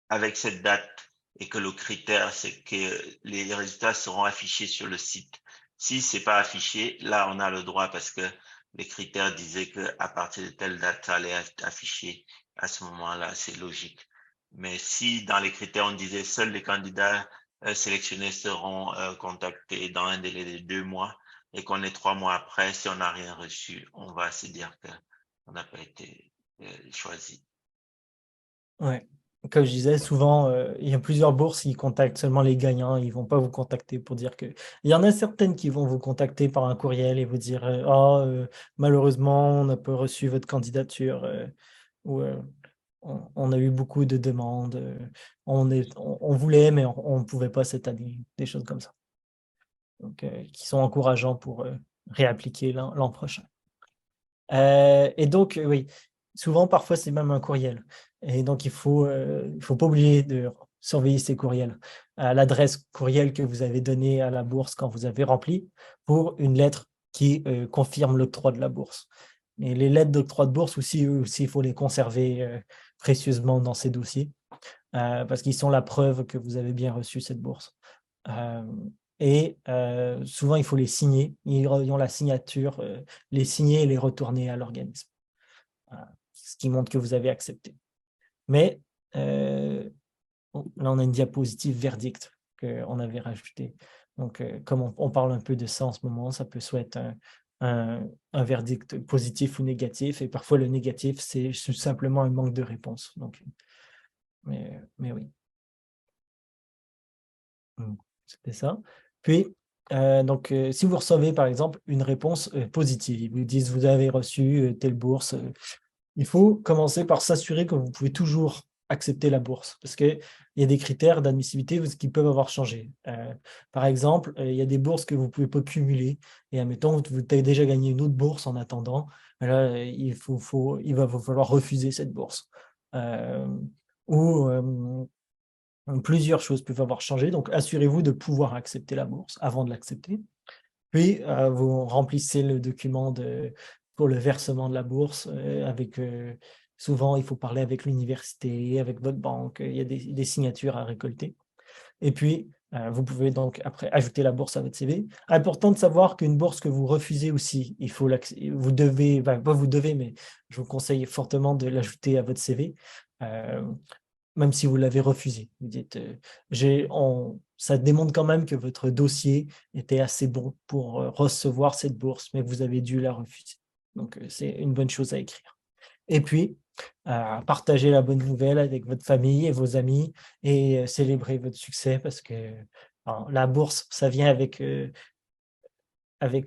avec cette date et que le critère, c'est que les résultats seront affichés sur le site. Si c'est pas affiché, là, on a le droit parce que les critères disaient que à partir de telle date, ça allait être affiché. À ce moment-là, c'est logique. Mais si dans les critères, on disait seuls les candidats sélectionnés seront contactés dans un délai de 2 mois et qu'on est 3 mois après, si on n'a rien reçu, on va se dire qu'on n'a pas été choisi. Ouais. Comme je disais, souvent, il y a plusieurs bourses qui contactent seulement les gagnants. Ils ne vont pas vous contacter pour dire que. Il y en a certaines qui vont vous contacter par un courriel et vous dire malheureusement, on n'a pas reçu votre candidature ou on a eu beaucoup de demandes. On voulait, mais on ne pouvait pas cette année. Des choses comme ça. Donc, qui sont encourageants pour réappliquer l'an prochain. Et donc, oui, souvent, parfois, c'est même un courriel. Et donc, il faut pas oublier de surveiller ces courriels. L'adresse courriel que vous avez donnée à la bourse quand vous avez rempli pour une lettre qui confirme l'octroi de la bourse. Et les lettres d'octroi de bourse aussi, il faut les conserver précieusement dans ces dossiers parce qu'ils sont la preuve que vous avez bien reçu cette bourse. Et souvent, il faut les signer. Ils ont la signature, les signer et les retourner à l'organisme. Ce qui montre que vous avez accepté. Mais là, on a une diapositive verdict qu'on avait rajoutée. Donc, comme on parle un peu de ça en ce moment, ça peut soit être un verdict positif ou négatif. Et parfois, le négatif, c'est simplement un manque de réponse. Donc, mais oui. C'était ça. Puis, donc, si vous recevez, par exemple, une réponse positive, ils vous disent vous avez reçu telle bourse, il faut commencer par s'assurer que vous pouvez toujours accepter la bourse parce qu'il y a des critères d'admissibilité qui peuvent avoir changé. Par exemple, il y a des bourses que vous ne pouvez pas cumuler et admettons, vous avez déjà gagné une autre bourse en attendant, là, il va vous falloir refuser cette bourse. Ou plusieurs choses peuvent avoir changé, donc assurez-vous de pouvoir accepter la bourse avant de l'accepter. Puis, vous remplissez le document pour le versement de la bourse. Souvent, il faut parler avec l'université, avec votre banque. Il y a des signatures à récolter. Et puis, vous pouvez donc après ajouter la bourse à votre CV. Important de savoir qu'une bourse que vous refusez aussi, vous devez, pas vous devez, mais je vous conseille fortement de l'ajouter à votre CV. Même si vous l'avez refusé. Vous dites, ça démontre quand même que votre dossier était assez bon pour recevoir cette bourse, mais vous avez dû la refuser. Donc, c'est une bonne chose à écrire. Et puis, partagez la bonne nouvelle avec votre famille et vos amis et célébrez votre succès parce que la bourse, ça vient avec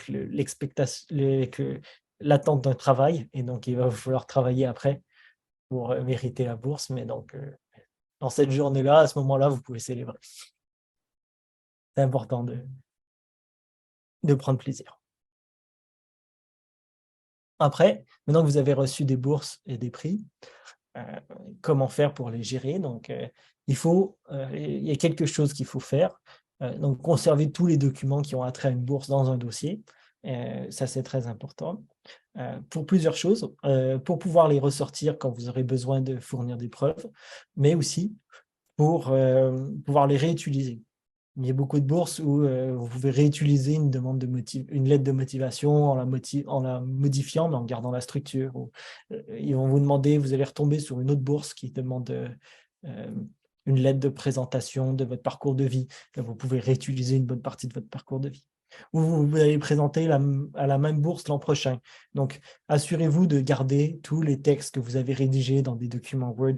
l'expectation, l'attente d'un travail, et donc il va vous falloir travailler après pour mériter la bourse. Mais donc, dans cette journée-là, à ce moment-là, vous pouvez célébrer. C'est important de prendre plaisir. Après, maintenant que vous avez reçu des bourses et des prix, comment faire pour les gérer? Donc, il y a quelque chose qu'il faut faire. Donc, conserver tous les documents qui ont attrait à une bourse dans un dossier. Ça, c'est très important. Pour plusieurs choses, pour pouvoir les ressortir quand vous aurez besoin de fournir des preuves, mais aussi pour pouvoir les réutiliser. Il y a beaucoup de bourses où vous pouvez réutiliser une lettre de motivation en la modifiant, mais en gardant la structure. Ils vont vous demander, vous allez retomber sur une autre bourse qui demande une lettre de présentation de votre parcours de vie. Là, vous pouvez réutiliser une bonne partie de votre parcours de vie. Ou vous allez présenter à la même bourse l'an prochain. Donc, assurez-vous de garder tous les textes que vous avez rédigés dans des documents Word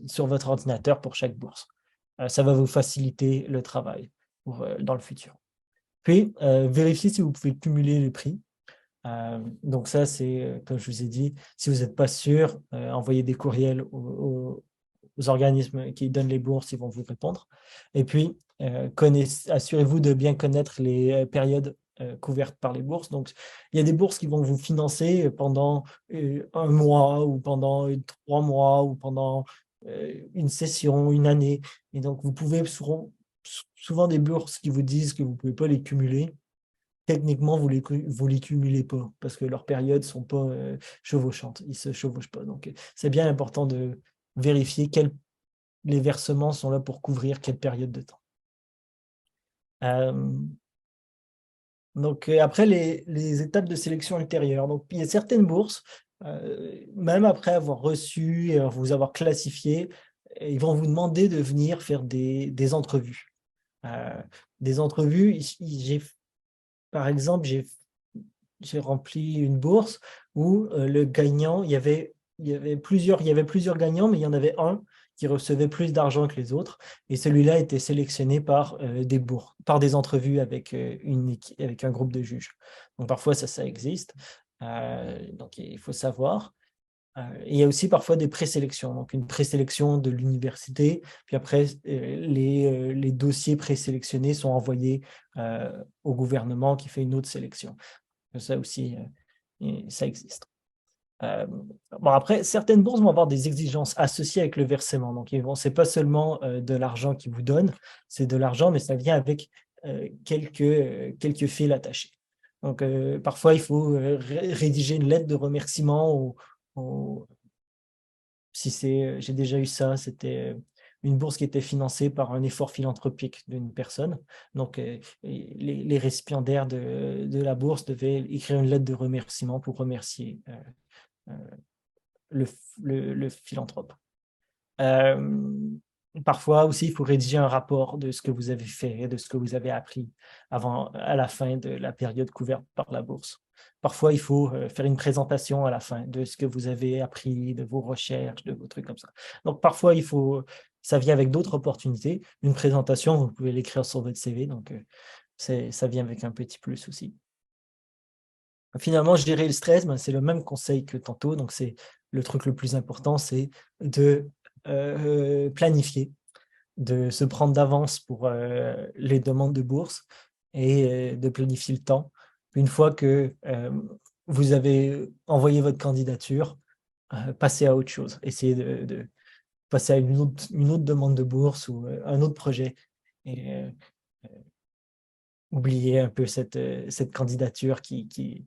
sur votre ordinateur pour chaque bourse. Ça va vous faciliter le travail dans le futur. Puis, vérifiez si vous pouvez cumuler les prix. Donc ça, c'est, comme je vous ai dit, si vous n'êtes pas sûr, envoyez des courriels aux organismes qui donnent les bourses, ils vont vous répondre. Et puis, assurez-vous de bien connaître les périodes couvertes par les bourses. Donc, il y a des bourses qui vont vous financer pendant 1 mois ou pendant 3 mois ou pendant une session, une année. Et donc, vous pouvez souvent des bourses qui vous disent que vous ne pouvez pas les cumuler. Techniquement, vous les cumulez pas parce que leurs périodes ne sont pas chevauchantes. Ils ne se chevauchent pas. Donc, c'est bien important de vérifier les versements sont là pour couvrir quelle période de temps. Donc, après, les étapes de sélection ultérieures. Donc, il y a certaines bourses, même après avoir reçu et vous avoir classifié, ils vont vous demander de venir faire des entrevues. Des entrevues, par exemple, j'ai rempli une bourse où le gagnant, il y avait plusieurs gagnants, mais il y en avait un qui recevait plus d'argent que les autres, et celui-là était sélectionné par des entrevues avec un groupe de juges. Donc parfois ça existe, donc il faut savoir. Et il y a aussi parfois des présélections, donc une présélection de l'université, puis après les dossiers présélectionnés sont envoyés au gouvernement qui fait une autre sélection. Ça aussi, ça existe. Bon, après, certaines bourses vont avoir des exigences associées avec le versement. Donc, ce n'est pas seulement de l'argent qu'ils vous donnent, c'est de l'argent, mais ça vient avec quelques fils attachés. Donc, parfois, il faut rédiger une lettre de remerciement j'ai déjà eu ça, c'était une bourse qui était financée par un effort philanthropique d'une personne. Donc, les récipiendaires de la bourse devaient écrire une lettre de remerciement pour remercier le philanthrope. Parfois aussi, il faut rédiger un rapport de ce que vous avez fait, de ce que vous avez appris à la fin de la période couverte par la bourse. Parfois, il faut faire une présentation à la fin de ce que vous avez appris, de vos recherches, de vos trucs comme ça. Donc, parfois, ça vient avec d'autres opportunités. Une présentation, vous pouvez l'écrire sur votre CV, donc ça vient avec un petit plus aussi. Finalement, gérer le stress, c'est le même conseil que tantôt. Donc, c'est le truc le plus important, c'est de planifier, de se prendre d'avance pour les demandes de bourse et de planifier le temps. Une fois que vous avez envoyé votre candidature, passez à autre chose. Essayez de passer à une autre demande de bourse ou un autre projet. Et oubliez un peu cette candidature qui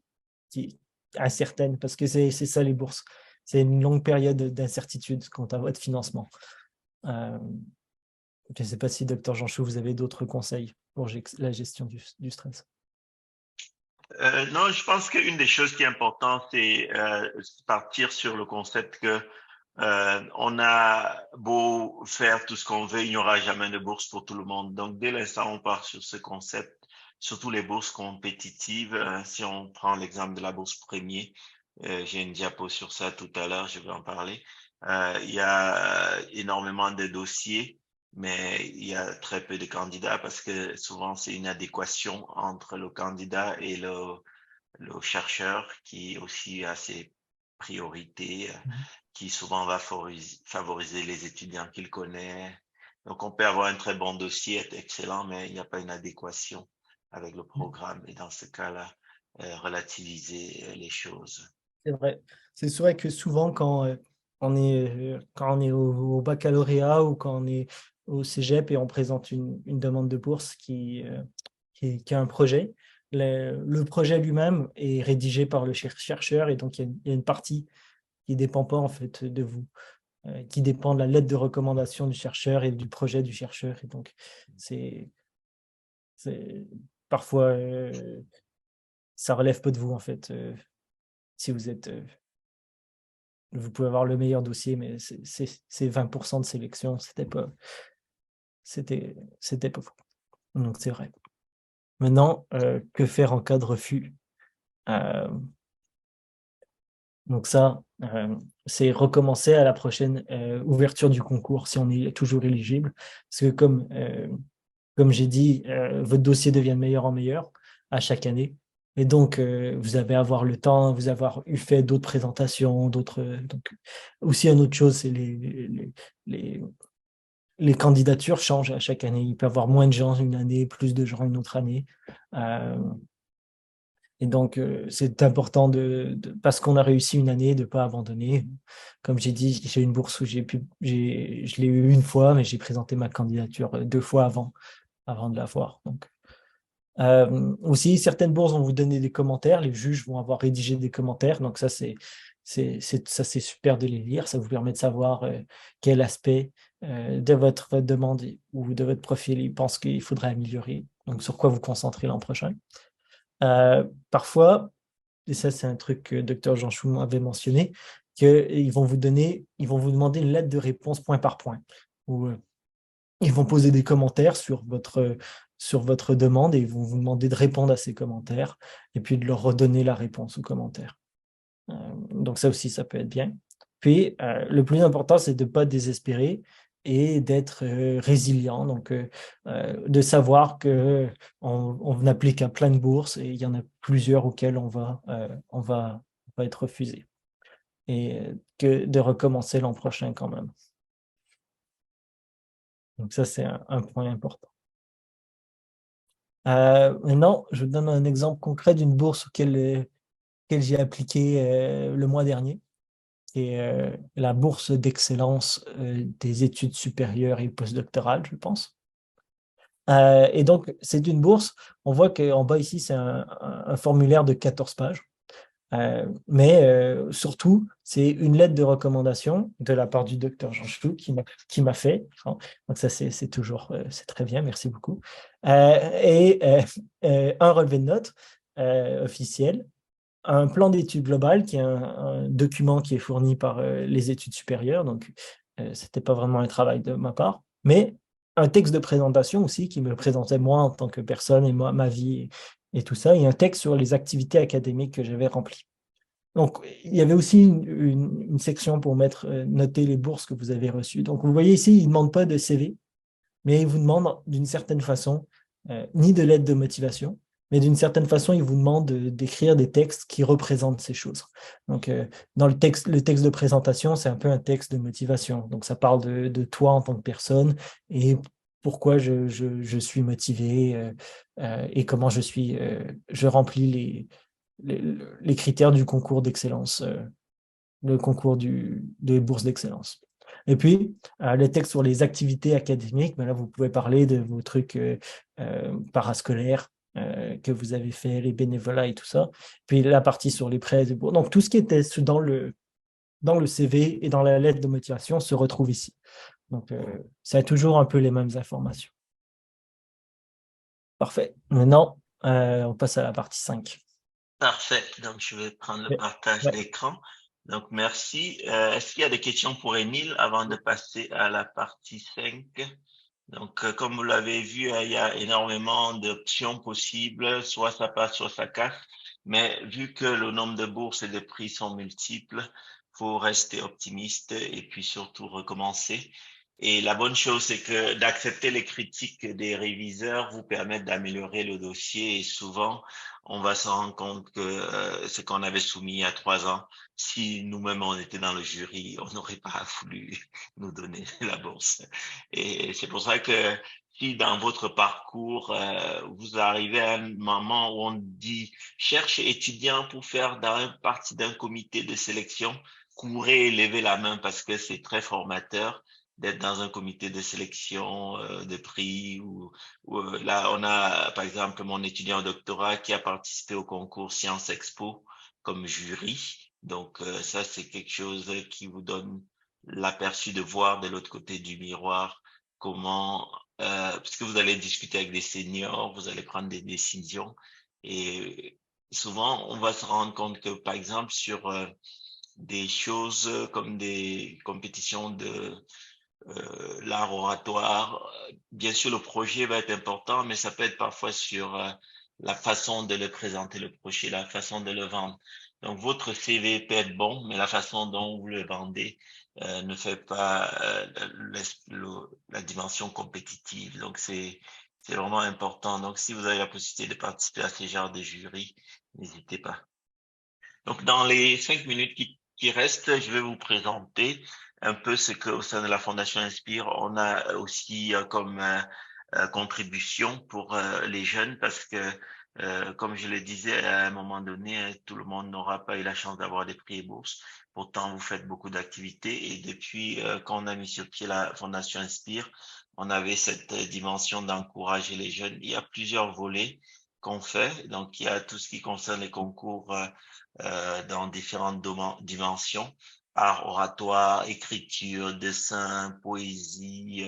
est incertaine, parce que c'est ça les bourses. C'est une longue période d'incertitude quant à votre financement. Je ne sais pas si, Dr. Jean-Chou, vous avez d'autres conseils pour la gestion du stress. Non, je pense qu'une des choses qui est importante, c'est partir sur le concept que on a beau faire tout ce qu'on veut, il n'y aura jamais de bourse pour tout le monde. Donc, dès l'instant où on part sur ce concept, surtout les bourses compétitives, si on prend l'exemple de la bourse Premier, j'ai une diapo sur ça tout à l'heure, je vais en parler. Il y a énormément de dossiers, mais il y a très peu de candidats parce que souvent c'est une adéquation entre le candidat et le chercheur qui aussi a ses priorités, qui souvent va favoriser les étudiants qu'il connaît. Donc, on peut avoir un très bon dossier, être excellent, mais il n'y a pas une adéquation avec le programme. Et dans ce cas-là, relativiser les choses. C'est vrai. C'est vrai que souvent, quand on est au baccalauréat ou quand on est au cégep et on présente une demande de bourse qui a un projet, le projet lui-même est rédigé par le chercheur et donc il y a une partie qui ne dépend pas en fait de vous, qui dépend de la lettre de recommandation du chercheur et du projet du chercheur. Et donc, c'est parfois, ça relève peu de vous en fait. Si vous êtes Vous pouvez avoir le meilleur dossier, mais c'est 20% de sélection, c'était pas faux. Donc c'est vrai. Maintenant, que faire en cas de refus? Donc ça, c'est recommencer à la prochaine ouverture du concours si on est toujours éligible. Parce que comme j'ai dit, votre dossier devient de meilleur en meilleur à chaque année. Et donc, vous allez avoir le temps, vous avoir eu fait d'autres présentations, donc, aussi, une autre chose, c'est les candidatures changent à chaque année. Il peut y avoir moins de gens une année, plus de gens une autre année. Et donc, c'est important parce qu'on a réussi une année, de ne pas abandonner. Comme j'ai dit, j'ai une bourse où je l'ai eu une fois, mais j'ai présenté ma candidature 2 fois avant de l'avoir. Donc, aussi, certaines bourses vont vous donner des commentaires. Les juges vont avoir rédigé des commentaires. Donc, ça, c'est super de les lire. Ça vous permet de savoir quel aspect de votre demande ou de votre profil ils pensent qu'il faudrait améliorer. Donc, sur quoi vous concentrer l'an prochain. Parfois, et ça c'est un truc que Dr Jean Chou avait mentionné, qu'ils vont vous demander une lettre de réponse point par point, où ils vont poser des commentaires sur votre demande et ils vont vous demander de répondre à ces commentaires et puis de leur redonner la réponse aux commentaires. Donc ça aussi, ça peut être bien. Puis, le plus important, c'est de ne pas désespérer et d'être résilient, donc de savoir qu'on applique à plein de bourses et il y en a plusieurs auxquelles on va être refusé. Et que de recommencer l'an prochain quand même. Donc ça, c'est un point important. Maintenant, je vous donne un exemple concret d'une bourse auquel j'ai appliqué le mois dernier. Et la bourse d'excellence des études supérieures et postdoctorales, je pense. Et donc, c'est une bourse, on voit qu'en bas ici, c'est un formulaire de 14 pages. Mais surtout, c'est une lettre de recommandation de la part du docteur Jean Chou qui m'a fait. Donc ça, c'est toujours, c'est très bien, merci beaucoup. Et un relevé de notes officiel, un plan d'études globales qui est un document qui est fourni par les études supérieures, donc c'était pas vraiment un travail de ma part, mais un texte de présentation aussi qui me présentait moi en tant que personne et moi, ma vie et tout ça, et un texte sur les activités académiques que j'avais remplies. Donc, il y avait aussi une section pour noter les bourses que vous avez reçues. Donc, vous voyez ici, il ne demande pas de CV, mais il vous demande d'une certaine façon, ni de lettre de motivation, mais d'une certaine façon, il vous demande d'écrire des textes qui représentent ces choses. Donc, dans le texte de présentation, c'est un peu un texte de motivation. Donc, ça parle de toi en tant que personne et pourquoi je suis motivé et comment je remplis les critères du concours d'excellence, le concours des bourses d'excellence. Et puis, les textes sur les activités académiques, ben là, vous pouvez parler de vos trucs parascolaires que vous avez fait, les bénévolats et tout ça. Puis la partie sur les prêts. Donc, tout ce qui était dans le CV et dans la lettre de motivation se retrouve ici. Donc, ça a toujours un peu les mêmes informations. Parfait. Maintenant, on passe à la partie 5. Parfait. Donc, je vais prendre le partage d'écran. Donc, merci. Est-ce qu'il y a des questions pour Émile avant de passer à la partie 5? Donc, comme vous l'avez vu, il y a énormément d'options possibles. Soit ça passe, soit ça casse. Mais vu que le nombre de bourses et de prix sont multiples, faut rester optimiste et puis surtout recommencer. Et la bonne chose, c'est que d'accepter les critiques des réviseurs vous permet d'améliorer le dossier et souvent, on va se rendre compte que ce qu'on avait soumis il y a 3 ans, si nous-mêmes on était dans le jury, on n'aurait pas voulu nous donner la bourse. Et c'est pour ça que si dans votre parcours, vous arrivez à un moment où on dit cherche étudiant pour faire partie d'un comité de sélection, courez et levez la main parce que c'est très formateur d'être dans un comité de sélection de prix là on a par exemple mon étudiant en doctorat qui a participé au concours Sciences Expo comme jury. Donc ça c'est quelque chose qui vous donne l'aperçu de voir de l'autre côté du miroir comment puisque vous allez discuter avec des seniors, vous allez prendre des décisions et souvent on va se rendre compte que par exemple sur des choses comme des compétitions de l'art oratoire. Bien sûr, le projet va être important, mais ça peut être parfois sur la façon de le présenter, le projet, la façon de le vendre. Donc, votre CV peut être bon, mais la façon dont vous le vendez ne fait pas la dimension compétitive. Donc, c'est vraiment important. Donc, si vous avez la possibilité de participer à ce genre de jury, n'hésitez pas. Donc, dans les 5 minutes qui restent, je vais vous présenter un peu ce qu'au sein de la Fondation Inspire, on a aussi comme contribution pour les jeunes parce que, comme je le disais, à un moment donné, tout le monde n'aura pas eu la chance d'avoir des prix et bourses. Pourtant, vous faites beaucoup d'activités et depuis qu'on a mis sur pied la Fondation Inspire, on avait cette dimension d'encourager les jeunes. Il y a plusieurs volets qu'on fait. Donc, il y a tout ce qui concerne les concours dans différentes dimensions, art oratoire, écriture, dessin, poésie,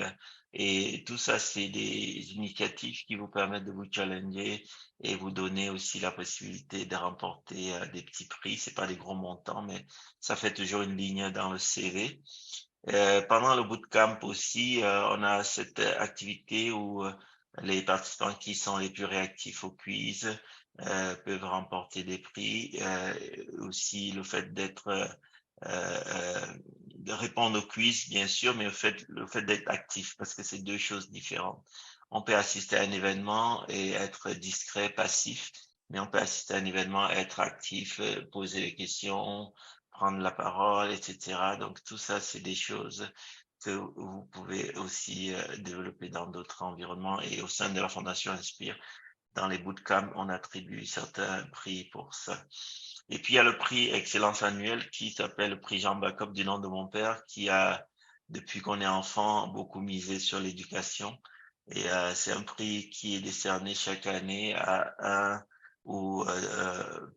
et tout ça, c'est des initiatives qui vous permettent de vous challenger et vous donner aussi la possibilité de remporter des petits prix. C'est pas des gros montants, mais ça fait toujours une ligne dans le CV. Pendant le bootcamp aussi, on a cette activité où les participants qui sont les plus réactifs au quiz peuvent remporter des prix. Aussi le fait de répondre au quiz, bien sûr, mais le fait d'être actif, parce que c'est deux choses différentes. On peut assister à un événement et être discret, passif, mais on peut assister à un événement, être actif, poser des questions, prendre la parole, etc. Donc tout ça, c'est des choses que vous pouvez aussi développer dans d'autres environnements et au sein de la Fondation Inspire. Dans les bootcamps, on attribue certains prix pour ça. Et puis, il y a le prix Excellence annuelle qui s'appelle le prix Jean Bacop du nom de mon père, qui a, depuis qu'on est enfant, beaucoup misé sur l'éducation. Et c'est un prix qui est décerné chaque année à un ou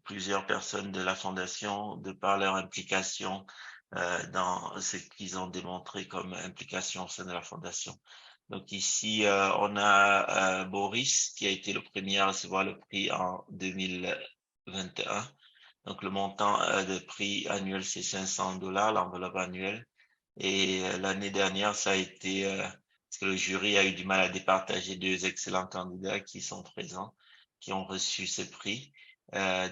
plusieurs personnes de la Fondation de par leur implication dans ce qu'ils ont démontré comme implication au sein de la Fondation. Donc ici, on a Boris qui a été le premier à recevoir le prix en 2021. Donc le montant de prix annuel, c'est $500, l'enveloppe annuelle. Et l'année dernière, ça a été, parce que le jury a eu du mal à départager deux excellents candidats qui sont présents, qui ont reçu ce prix.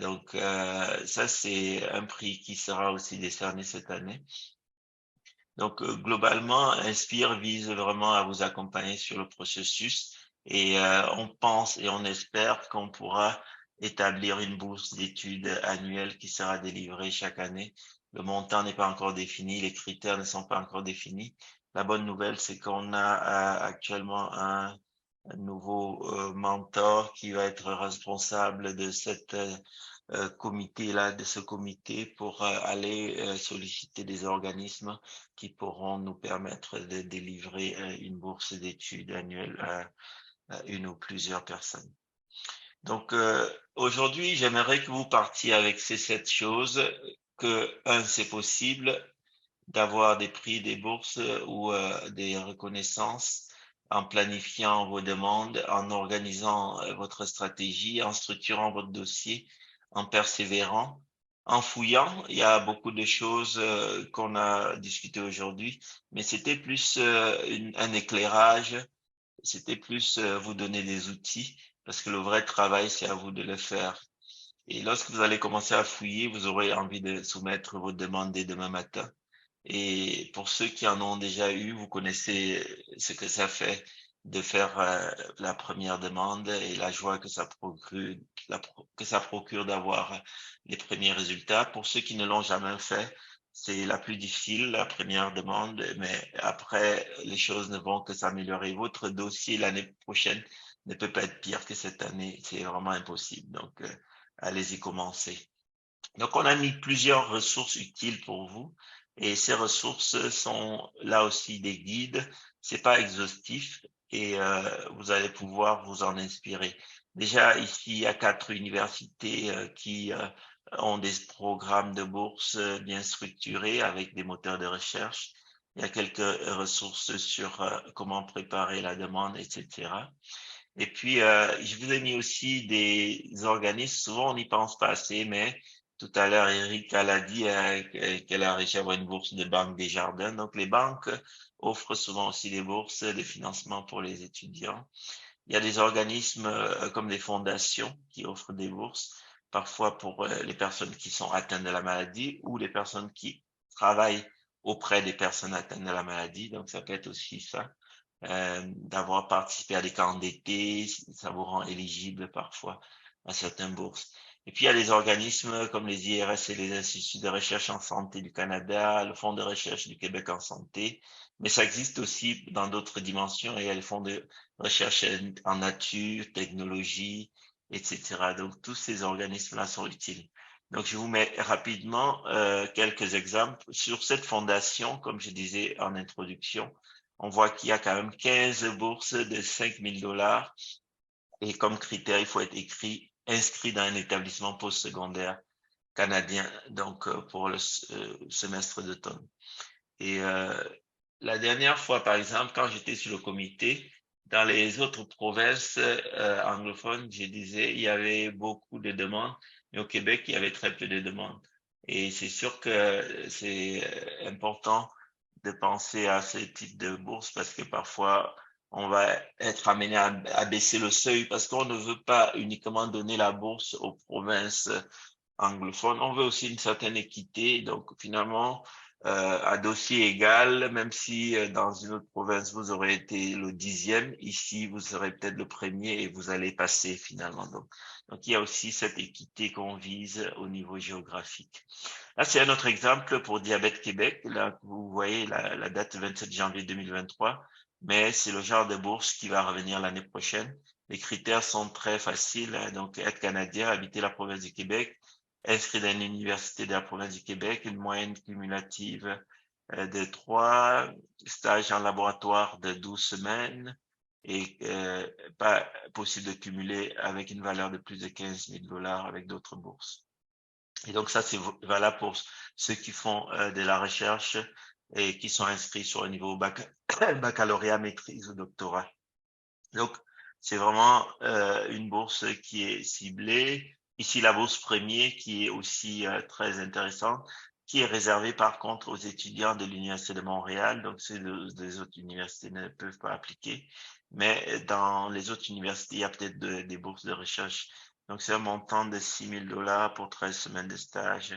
Donc ça, c'est un prix qui sera aussi décerné cette année. Donc, globalement, Inspire vise vraiment à vous accompagner sur le processus et on pense et on espère qu'on pourra établir une bourse d'études annuelle qui sera délivrée chaque année. Le montant n'est pas encore défini, les critères ne sont pas encore définis. La bonne nouvelle, c'est qu'on a actuellement un nouveau mentor qui va être responsable de cette comité-là, de ce comité pour aller solliciter des organismes qui pourront nous permettre de délivrer une bourse d'études annuelle à une ou plusieurs personnes. Donc, aujourd'hui, j'aimerais que vous partiez avec ces 7 choses, que, c'est possible d'avoir des prix, des bourses ou des reconnaissances en planifiant vos demandes, en organisant votre stratégie, en structurant votre dossier, en persévérant, en fouillant. Il y a beaucoup de choses qu'on a discuté aujourd'hui, mais c'était plus un éclairage, c'était plus vous donner des outils, parce que le vrai travail, c'est à vous de le faire. Et lorsque vous allez commencer à fouiller, vous aurez envie de soumettre vos demandes dès demain matin. Et pour ceux qui en ont déjà eu, vous connaissez ce que ça fait de faire la première demande et la joie que ça procure d'avoir les premiers résultats. Pour ceux qui ne l'ont jamais fait, c'est la plus difficile, la première demande, mais après, les choses ne vont que s'améliorer. Votre dossier l'année prochaine ne peut pas être pire que cette année. C'est vraiment impossible. Donc, allez-y, commencez. Donc, on a mis plusieurs ressources utiles pour vous et ces ressources sont là aussi des guides. C'est pas exhaustif et vous allez pouvoir vous en inspirer. Déjà, ici, il y a 4 universités qui ont des programmes de bourse bien structurés avec des moteurs de recherche. Il y a quelques ressources sur comment préparer la demande, etc. Et puis, je vous ai mis aussi des organismes. Souvent, on n'y pense pas assez, mais tout à l'heure, Eric l'a dit qu'elle a réussi à avoir une bourse de Banque Desjardins. Donc, les banques offrent souvent aussi des bourses de financement pour les étudiants. Il y a des organismes comme des fondations qui offrent des bourses, parfois pour les personnes qui sont atteintes de la maladie ou les personnes qui travaillent auprès des personnes atteintes de la maladie. Donc, ça peut être aussi ça. D'avoir participé à des camps d'été, ça vous rend éligible parfois à certaines bourses. Et puis, il y a des organismes comme les IRS et les Instituts de recherche en santé du Canada, le Fonds de recherche du Québec en santé, mais ça existe aussi dans d'autres dimensions. Il y a les fonds de recherche en nature, technologie, etc. Donc, tous ces organismes-là sont utiles. Donc, je vous mets rapidement quelques exemples. Sur cette fondation, comme je disais en introduction, on voit qu'il y a quand même 15 bourses de 5 000 $ et comme critère, il faut être inscrit dans un établissement postsecondaire canadien, donc pour le semestre d'automne. Et la dernière fois, par exemple, quand j'étais sur le comité, dans les autres provinces anglophones, je disais, il y avait beaucoup de demandes, mais au Québec, il y avait très peu de demandes. Et c'est sûr que c'est important de penser à ce type de bourse parce que parfois, on va être amené à baisser le seuil parce qu'on ne veut pas uniquement donner la bourse aux provinces anglophones. On veut aussi une certaine équité. Donc, finalement, à dossier égal, même si dans une autre province, vous aurez été le 10e, ici, vous serez peut-être le premier et vous allez passer finalement. Donc, il y a aussi cette équité qu'on vise au niveau géographique. Là, c'est un autre exemple pour Diabète Québec. Là, vous voyez la date 27 janvier 2023, mais c'est le genre de bourse qui va revenir l'année prochaine. Les critères sont très faciles. Donc, être canadien, habiter la province du Québec, inscrit dans une université de la province du Québec, une moyenne cumulative de 3, stages en laboratoire de 12 semaines et pas possible de cumuler avec une valeur de plus de 15 000 $ avec d'autres bourses. Et donc ça, c'est valable pour ceux qui font de la recherche et qui sont inscrits sur le niveau baccalauréat, maîtrise ou doctorat. Donc, c'est vraiment une bourse qui est ciblée. Ici, la bourse premier qui est aussi très intéressante, qui est réservée par contre aux étudiants de l'Université de Montréal. Donc, ceux des autres universités ne peuvent pas appliquer. Mais dans les autres universités, il y a peut-être des bourses de recherche. Donc, c'est un montant de 6 000 $ pour 13 semaines de stage.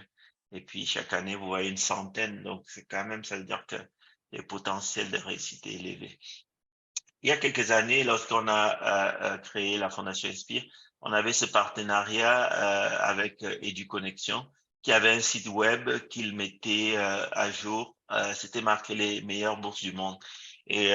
Et puis, chaque année, vous voyez une centaine. Donc, c'est quand même, ça veut dire que le potentiel de réussite est élevé. Il y a quelques années, lorsqu'on a créé la Fondation Inspire, on avait ce partenariat avec EduConnexion, qui avait un site web qu'il mettait à jour. C'était marqué les meilleures bourses du monde. Et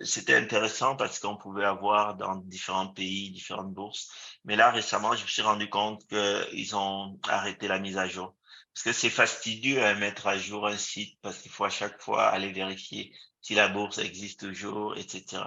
c'était intéressant parce qu'on pouvait avoir dans différents pays différentes bourses. Mais là, récemment, je me suis rendu compte qu'ils ont arrêté la mise à jour. Parce que c'est fastidieux à mettre à jour un site parce qu'il faut à chaque fois aller vérifier si la bourse existe toujours, etc.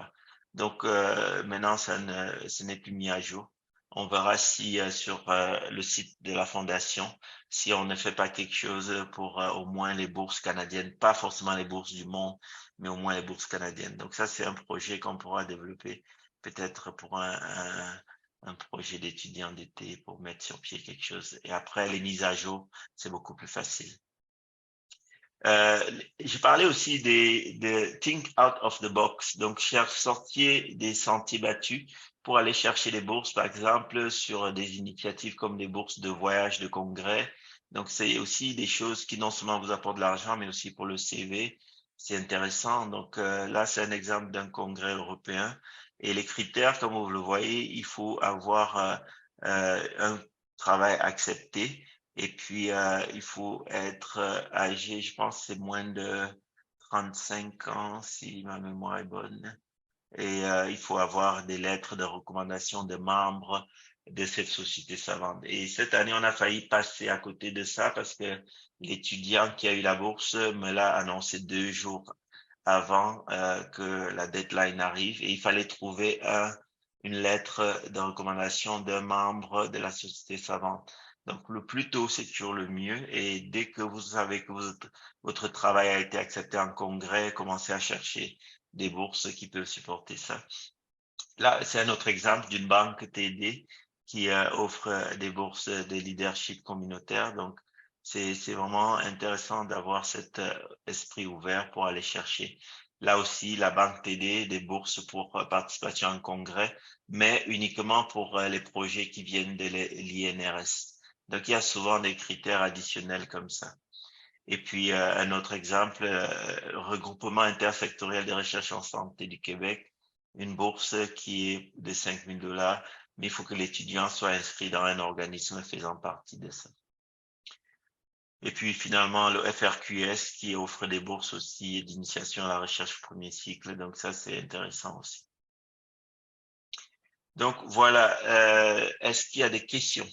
Donc, maintenant, ce n'est plus mis à jour. On verra si sur le site de la Fondation, si on ne fait pas quelque chose pour au moins les bourses canadiennes, pas forcément les bourses du monde, mais au moins les bourses canadiennes. Donc ça, c'est un projet qu'on pourra développer peut-être pour un projet d'étudiant d'été pour mettre sur pied quelque chose. Et après, les mises à jour, c'est beaucoup plus facile. J'ai parlé aussi de think out of the box, donc sortir des sentiers battus pour aller chercher les bourses, par exemple, sur des initiatives comme les bourses de voyage de congrès, Donc, c'est aussi des choses qui non seulement vous apportent de l'argent, mais aussi pour le CV. C'est intéressant. Donc, là, c'est un exemple d'un congrès européen. Et les critères, comme vous le voyez, il faut avoir un travail accepté. Et puis, il faut être âgé, je pense, c'est moins de 35 ans, si ma mémoire est bonne. Et il faut avoir des lettres de recommandation de membres de cette société savante. Et cette année, on a failli passer à côté de ça parce que l'étudiant qui a eu la bourse me l'a annoncé 2 jours avant que la deadline arrive et il fallait trouver une lettre de recommandation d'un membre de la société savante. Donc, le plus tôt, c'est toujours le mieux. Et dès que vous savez que votre travail a été accepté en congrès, commencez à chercher des bourses qui peuvent supporter ça. Là, c'est un autre exemple d'une banque TD qui offre des bourses de leadership communautaire. Donc, c'est vraiment intéressant d'avoir cet esprit ouvert pour aller chercher. Là aussi, la banque TD, des bourses pour participation en congrès, mais uniquement pour les projets qui viennent de l'INRS. Donc, il y a souvent des critères additionnels comme ça. Et puis, un autre exemple, regroupement intersectoriel de recherche en santé du Québec, une bourse qui est de 5 000 $, mais il faut que l'étudiant soit inscrit dans un organisme faisant partie de ça. Et puis, finalement, le FRQS qui offre des bourses aussi d'initiation à la recherche premier cycle. Donc, ça, c'est intéressant aussi. Donc, voilà. Est-ce qu'il y a des questions?